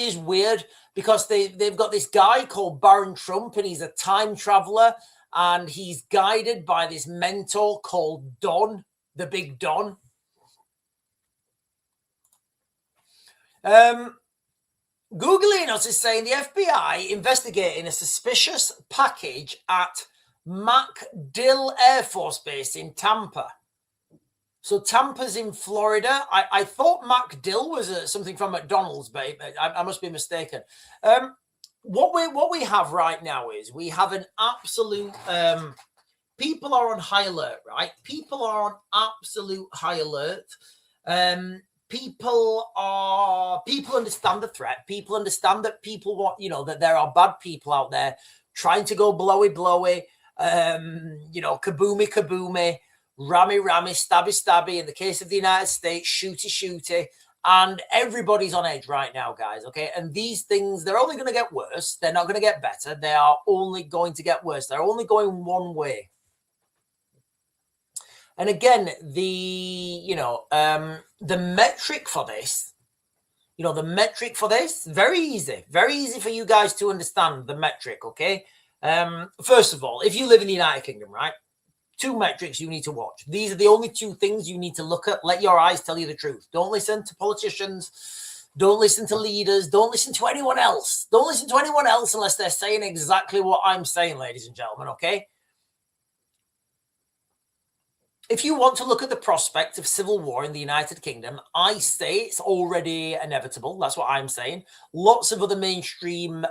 is weird because they've got this guy called Baron Trump, and he's a time traveler, and he's guided by this mentor called Don, the Big Don. Googling us is saying the FBI investigating a suspicious package at MacDill Air Force Base in Tampa. So Tampa's in Florida. I thought MacDill was something from McDonald's, but I must be mistaken. What we have right now is we have an absolute... people are on high alert, right? People are on absolute high alert. People understand the threat. People understand that people want, that there are bad people out there trying to go blowy, kaboomy, kaboomy, rammy, stabby, stabby. In the case of the United States, shooty, shooty. And everybody's on edge right now, guys. Okay. And these things, they're only going to get worse. They're not going to get better. They are only going to get worse. They're only going one way. And again, the metric for this, very easy for you guys to understand the metric, okay? First of all, if you live in the United Kingdom, right, 2 metrics you need to watch. These are the only 2 things you need to look at. Let your eyes tell you the truth. Don't listen to politicians. Don't listen to leaders. Don't listen to anyone else. Don't listen to anyone else unless they're saying exactly what I'm saying, ladies and gentlemen, okay? if you want to look at the prospect of civil war in the United Kingdom, I say it's already inevitable. That's what I'm saying. Lots of other mainstream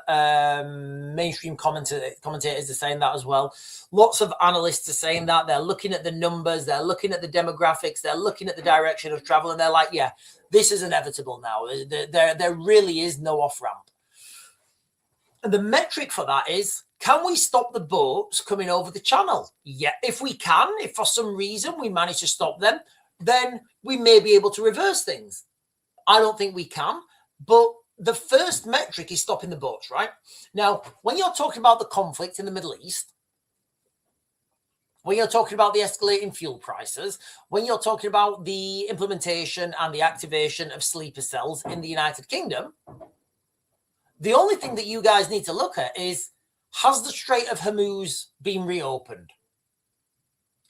commentators are saying that as well. Lots of analysts are saying that. They're looking at the numbers, they're looking at the demographics, they're looking at the direction of travel, and they're like, yeah, this is inevitable now. There really is no off-ramp. And the metric for that is, can we stop the boats coming over the channel? Yeah, if we can, if for some reason we manage to stop them, then we may be able to reverse things. I don't think we can, but the first metric is stopping the boats, right? Now, when you're talking about the conflict in the Middle East, when you're talking about the escalating fuel prices, when you're talking about the implementation and the activation of sleeper cells in the United Kingdom, the only thing that you guys need to look at is, has the Strait of Hormuz been reopened?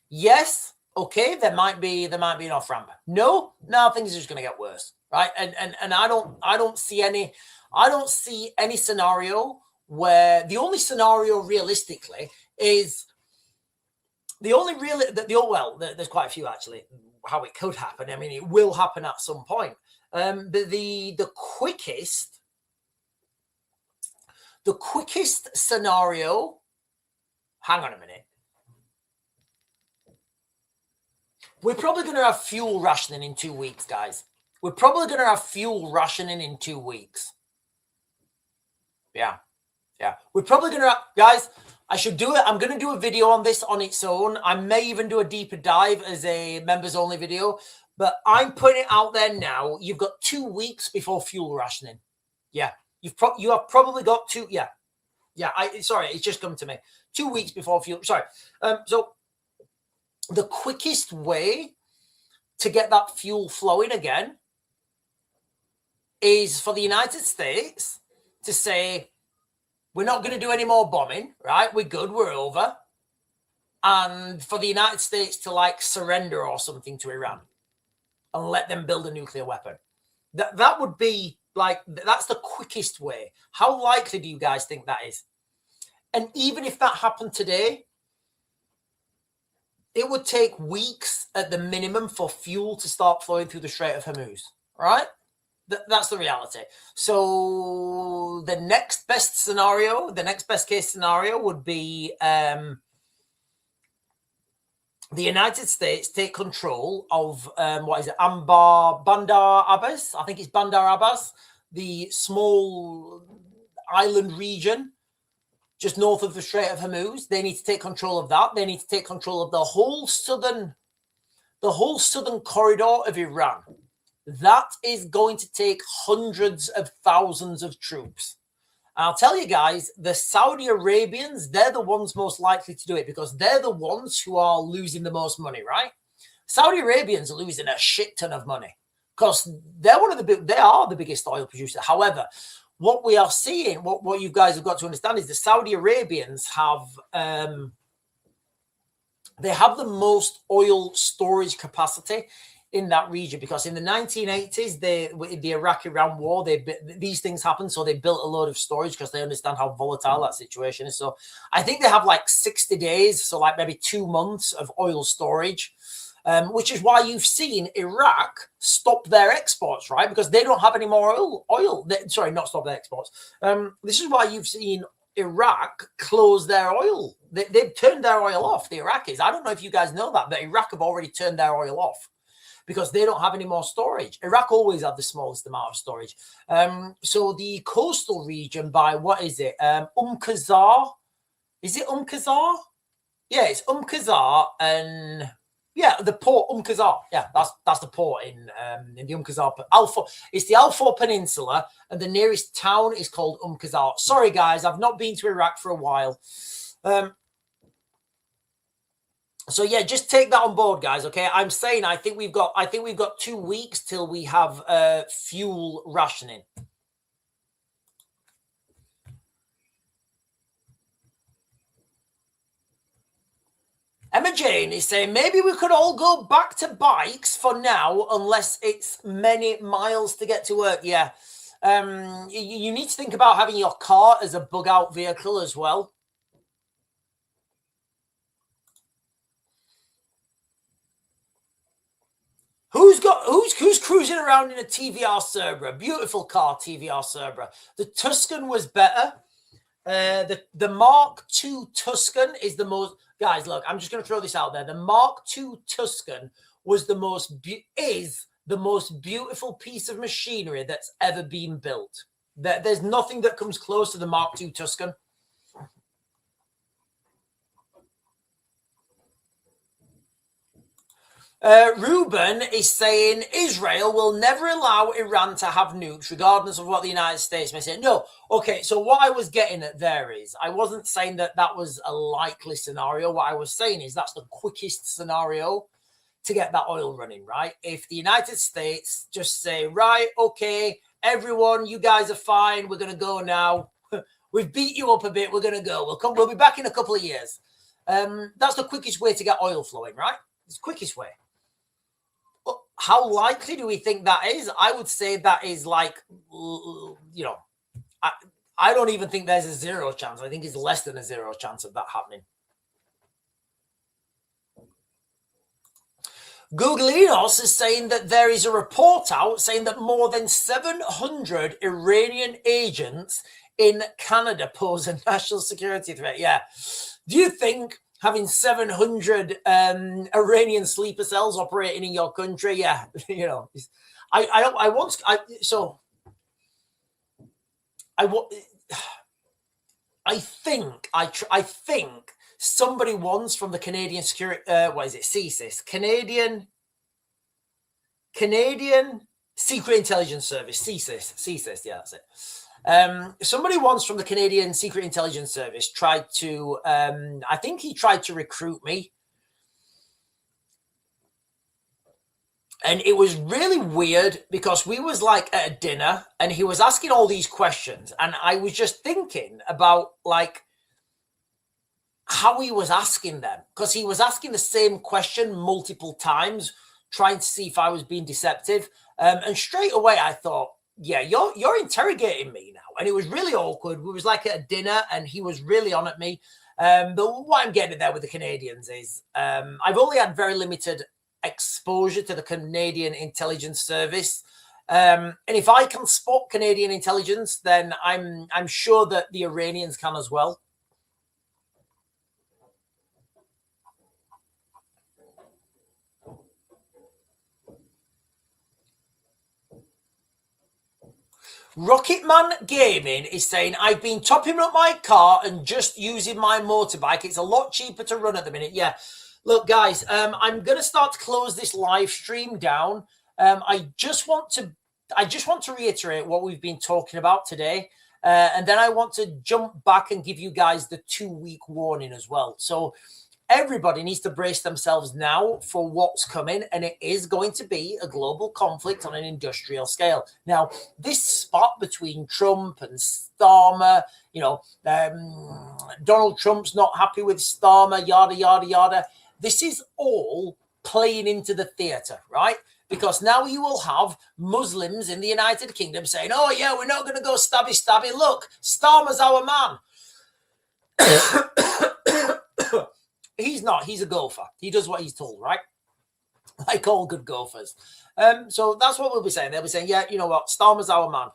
Yes. Okay. There might be an off ramp. No. Now things are just going to get worse, right? And I don't see any scenario where the only scenario realistically is there's quite a few actually how it could happen. I mean, it will happen at some point. But the quickest scenario, hang on a minute. We're probably going to have fuel rationing in 2 weeks, guys. We're probably going to have fuel rationing in 2 weeks. Yeah. We're probably going to have, guys, I should do it. I'm going to do a video on this on its own. I may even do a deeper dive as a members only video, but I'm putting it out there now. You've got 2 weeks before fuel rationing. Yeah. You have probably got two. Yeah. Sorry, it's just come to me. 2 weeks before fuel. Sorry. So the quickest way to get that fuel flowing again is for the United States to say, we're not going to do any more bombing, right? We're good. We're over. And for the United States to like surrender or something to Iran and let them build a nuclear weapon. That would be like, that's the quickest way. How likely do you guys think that is? And even if that happened today, it would take weeks at the minimum for fuel to start flowing through the Strait of Hormuz, right? That's the reality. So the next best case scenario would be the United States take control of Bandar Abbas. I think it's Bandar Abbas, the small island region just north of the Strait of Hormuz. They need to take control of that. They need to take control of the whole southern corridor of Iran. That is going to take hundreds of thousands of troops. And I'll tell you guys, the Saudi Arabians, they're the ones most likely to do it because they're the ones who are losing the most money, right? Saudi Arabians are losing a shit ton of money because they are the biggest oil producer. However, what we are seeing, what you guys have got to understand is the Saudi Arabians have they have the most oil storage capacity in that region because in the 1980s, the Iraq-Iran war, these things happened, so they built a load of storage because they understand how volatile that situation is. So I think they have like 60 days, so like maybe 2 months of oil storage, which is why you've seen Iraq stop their exports, right? Because they don't have any more oil. Sorry, not stop their exports. This is why you've seen Iraq close their oil. They've turned their oil off, the Iraqis. I don't know if you guys know that, but Iraq have already turned their oil off because they don't have any more storage. Iraq always had the smallest amount of storage. So the coastal region by, what is it? Qasr. Is it Qasr? Yeah, it's Qasr and... Yeah, the port Qasr. Yeah, that's the port in the Qasr. It's the Al-Faw Peninsula, and the nearest town is called Qasr. Sorry, guys, I've not been to Iraq for a while. So yeah, just take that on board, guys. Okay, I'm saying I think we've got 2 weeks till we have fuel rationing. Emma Jane is saying, maybe we could all go back to bikes for now, unless it's many miles to get to work. Yeah. You need to think about having your car as a bug-out vehicle as well. Who's cruising around in a TVR Cerbera? Beautiful car, TVR Cerbera. The Tuscan was better. The Mark II Tuscan is the most. Guys, look, I'm just going to throw this out there. The Mark II Tuscan was the most beautiful piece of machinery that's ever been built. There's nothing that comes close to the Mark II Tuscan. Ruben is saying Israel will never allow Iran to have nukes, regardless of what the United States may say. No, okay. So what I was getting at there is, I wasn't saying that was a likely scenario. What I was saying is that's the quickest scenario to get that oil running, right? If the United States just say, right, okay, everyone, you guys are fine. We're going to go now. We've beat you up a bit. We're going to go. We'll be back in a couple of years. That's the quickest way to get oil flowing, right? It's the quickest way. How likely do we think that is? I would say that is like, you know, I don't even think there's a 0 chance. I think it's less than a 0 chance of that happening. Googleinos is saying that there is a report out saying that more than 700 Iranian agents in Canada pose a national security threat. Yeah. Do you think having 700 Iranian sleeper cells operating in your country? Yeah, you know, I think somebody once from the Canadian security, what is it, CSIS, Canadian Secret Intelligence Service, CSIS, yeah, that's it. Somebody once from the Canadian Secret Intelligence Service tried to, I think he tried to recruit me. And it was really weird because we was like at a dinner and he was asking all these questions. And I was just thinking about like how he was asking them, because he was asking the same question multiple times, trying to see if I was being deceptive. And straight away I thought, yeah, you're interrogating me now. And it was really awkward. We was like at a dinner and he was really on at me. But what I'm getting at there with the Canadians is I've only had very limited exposure to the Canadian Intelligence Service. And if I can spot Canadian intelligence, then I'm sure that the Iranians can as well. Rocketman Gaming is saying, I've been topping up my car and just using my motorbike. It's a lot cheaper to run at the minute. Yeah. Look, guys, I'm going to start to close this live stream down. I just want to reiterate what we've been talking about today. And then I want to jump back and give you guys the 2-week warning as well. So everybody needs to brace themselves now for what's coming, and it is going to be a global conflict on an industrial scale. Now, this spot between Trump and STARMER, you know, Donald Trump's not happy with STARMER, yada, yada, yada. This is all playing into the theater, right? Because now you will have Muslims in the United Kingdom saying, oh, yeah, we're not going to go stabby, stabby. Look, STARMER's our man. He's not. He's a gopher. He does what he's told, right? Like all good gophers. So that's what we'll be saying. They'll be saying, yeah, you know what? STARMER's our man.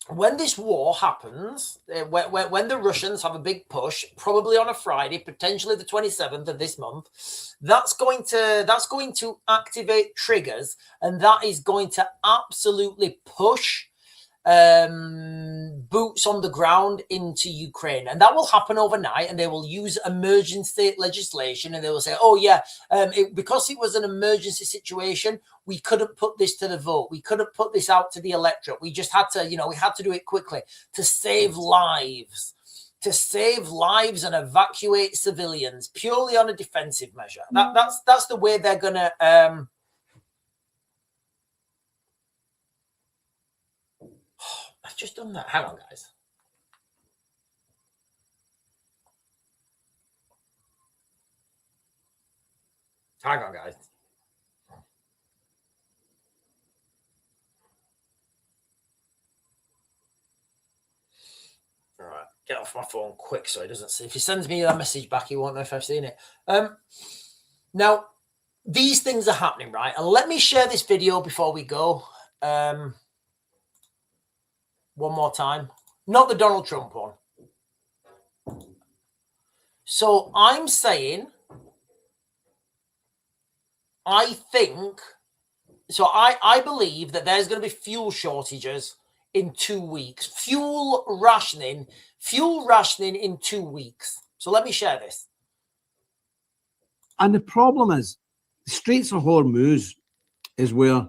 When this war happens, when the Russians have a big push, probably on a Friday, potentially the 27th of this month, that's going to activate triggers, and that is going to absolutely push boots on the ground into Ukraine, and that will happen overnight. And they will use emergency legislation, and they will say, oh yeah, because it was an emergency situation, we couldn't put this to the vote, we couldn't put this out to the electorate, we just had to, we had to do it quickly to save lives and evacuate civilians purely on a defensive measure. That's the way they're gonna I've just done that. Hang on, guys. Hang on, guys. All right. Get off my phone quick so he doesn't see. If he sends me a message back, he won't know if I've seen it. Now, these things are happening, right? And let me share this video before we go. One more time. Not the Donald Trump one. So I'm saying, I believe that there's going to be fuel shortages in 2 weeks. Fuel rationing in 2 weeks. So let me share this. And the problem is, the Straits of Hormuz is where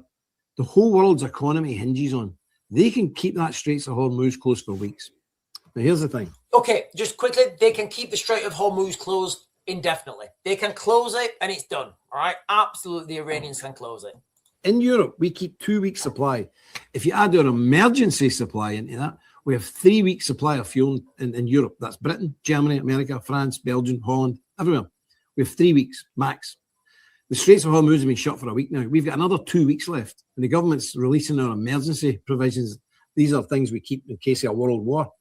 the whole world's economy hinges on. They can keep that Straits of Hormuz closed for weeks. Now, here's the thing. Okay, just quickly, they can keep the Strait of Hormuz closed indefinitely. They can close it and it's done. All right, absolutely, the Iranians can close it. In Europe, we keep 2 weeks supply. If you add our emergency supply into that, we have 3 weeks supply of fuel in Europe. That's Britain, Germany, America, France, Belgium, Holland, everywhere. We have 3 weeks max. The Straits of Hormuz have been shut for a week now. We've got another 2 weeks left. And the government's releasing our emergency provisions. These are things we keep in case of a world war.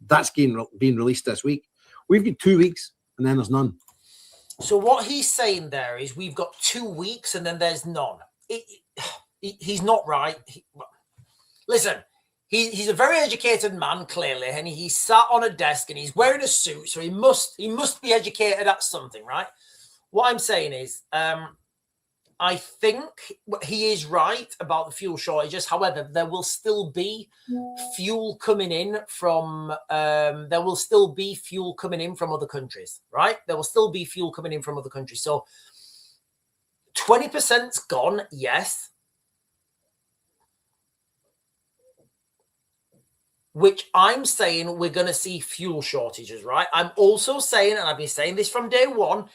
That's being released this week. We've got 2 weeks and then there's none. So what he's saying there is we've got 2 weeks and then there's none. He's not right. Listen, he's a very educated man, clearly, and he sat on a desk and he's wearing a suit, so he must be educated at something, right? What I'm saying is, I think he is right about the fuel shortages. However, there will still be fuel coming in from other countries, right? There will still be fuel coming in from other countries. So 20%'s gone, yes. Which I'm saying we're going to see fuel shortages, right? I'm also saying, and I've been saying this from day one,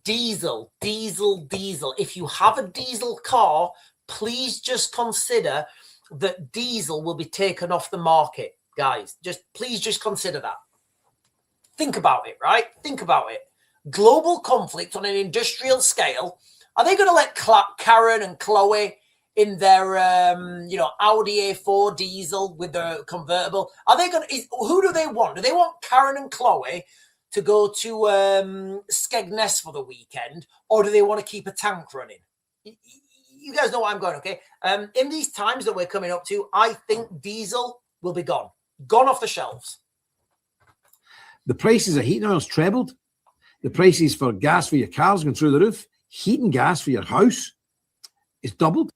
diesel. If you have a diesel car, please just consider that diesel will be taken off the market, guys. Please just consider that. Think about it, right? Think about it. Global conflict on an industrial scale. Are they going to let Karen and Chloe in their, Audi A4 diesel with their convertible? Are they going to? Who do they want? Do they want Karen and Chloe to go to Skegness for the weekend, or do they want to keep a tank running? You guys know what I'm going, okay? In these times that we're coming up to, I think diesel will be gone off the shelves. The prices of heating oil's trebled. The prices for gas for your cars going through the roof. Heating gas for your house is doubled.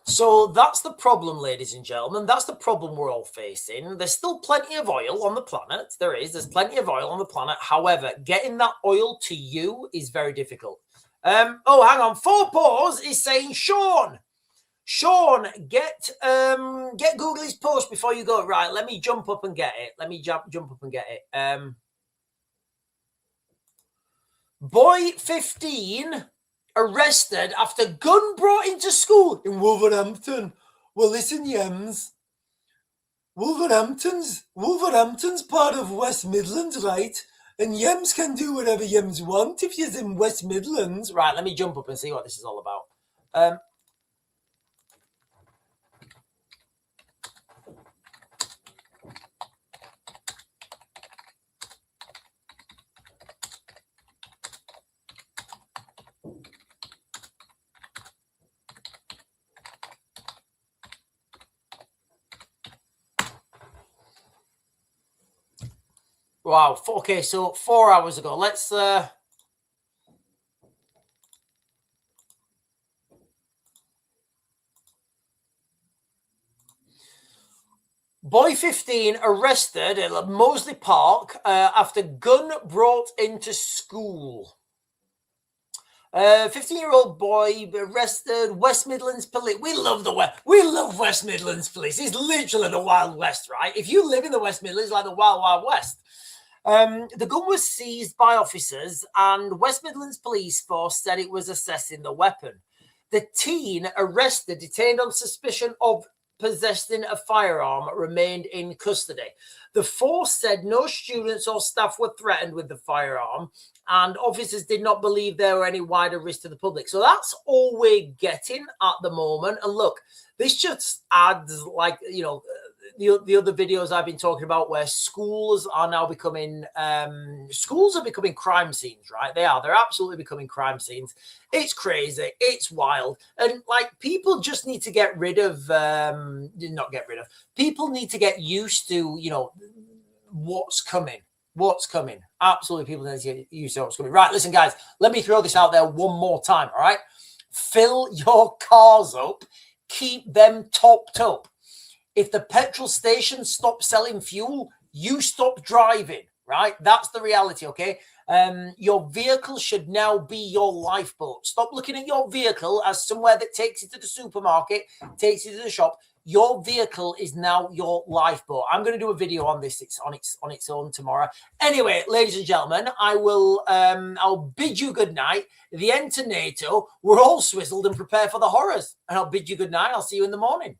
So that's the problem, ladies and gentlemen. That's the problem we're all facing. There's still plenty of oil on the planet. There's plenty of oil on the planet. However, getting that oil to you is very difficult. Hang on. 4 Paws is saying, Sean, get Googly's post before you go. Right, let me jump up and get it. Boy 15 arrested after gun brought into school in Wolverhampton. Well, listen, Yems. Wolverhampton's part of West Midlands, right? And Yems can do whatever Yems want if he's in West Midlands. Right, let me jump up and see what this is all about. Wow. Okay, so 4 hours ago. Let's Boy 15 arrested at Moseley Park after gun brought into school. 15-year-old boy arrested. West Midlands police. We love West Midlands police. It's literally the Wild West, right? If you live in the West Midlands, it's like the Wild Wild West. The gun was seized by officers, and West Midlands Police Force said it was assessing the weapon. The teen arrested, detained on suspicion of possessing a firearm, remained in custody. The force said no students or staff were threatened with the firearm, and officers did not believe there were any wider risk to the public. So that's all we're getting at the moment. And look, this just adds, the other videos I've been talking about where schools are now becoming crime scenes, right? They're absolutely becoming crime scenes. It's crazy, it's wild, and like people just need to get rid of people need to get used to, you know, what's coming. Absolutely, people need to get used to what's coming. Right, listen, guys, let me throw this out there one more time. All right, fill your cars up, keep them topped up. If the petrol station stops selling fuel, you stop driving, right? That's the reality, okay? Your vehicle should now be your lifeboat. Stop looking at your vehicle as somewhere that takes you to the supermarket, takes you to the shop. Your vehicle is now your lifeboat. I'm going to do a video on this. It's on its own tomorrow. Anyway, ladies and gentlemen, I'll bid you good night. The end to NATO. We're all swizzled and prepare for the horrors. And I'll bid you good night. I'll see you in the morning.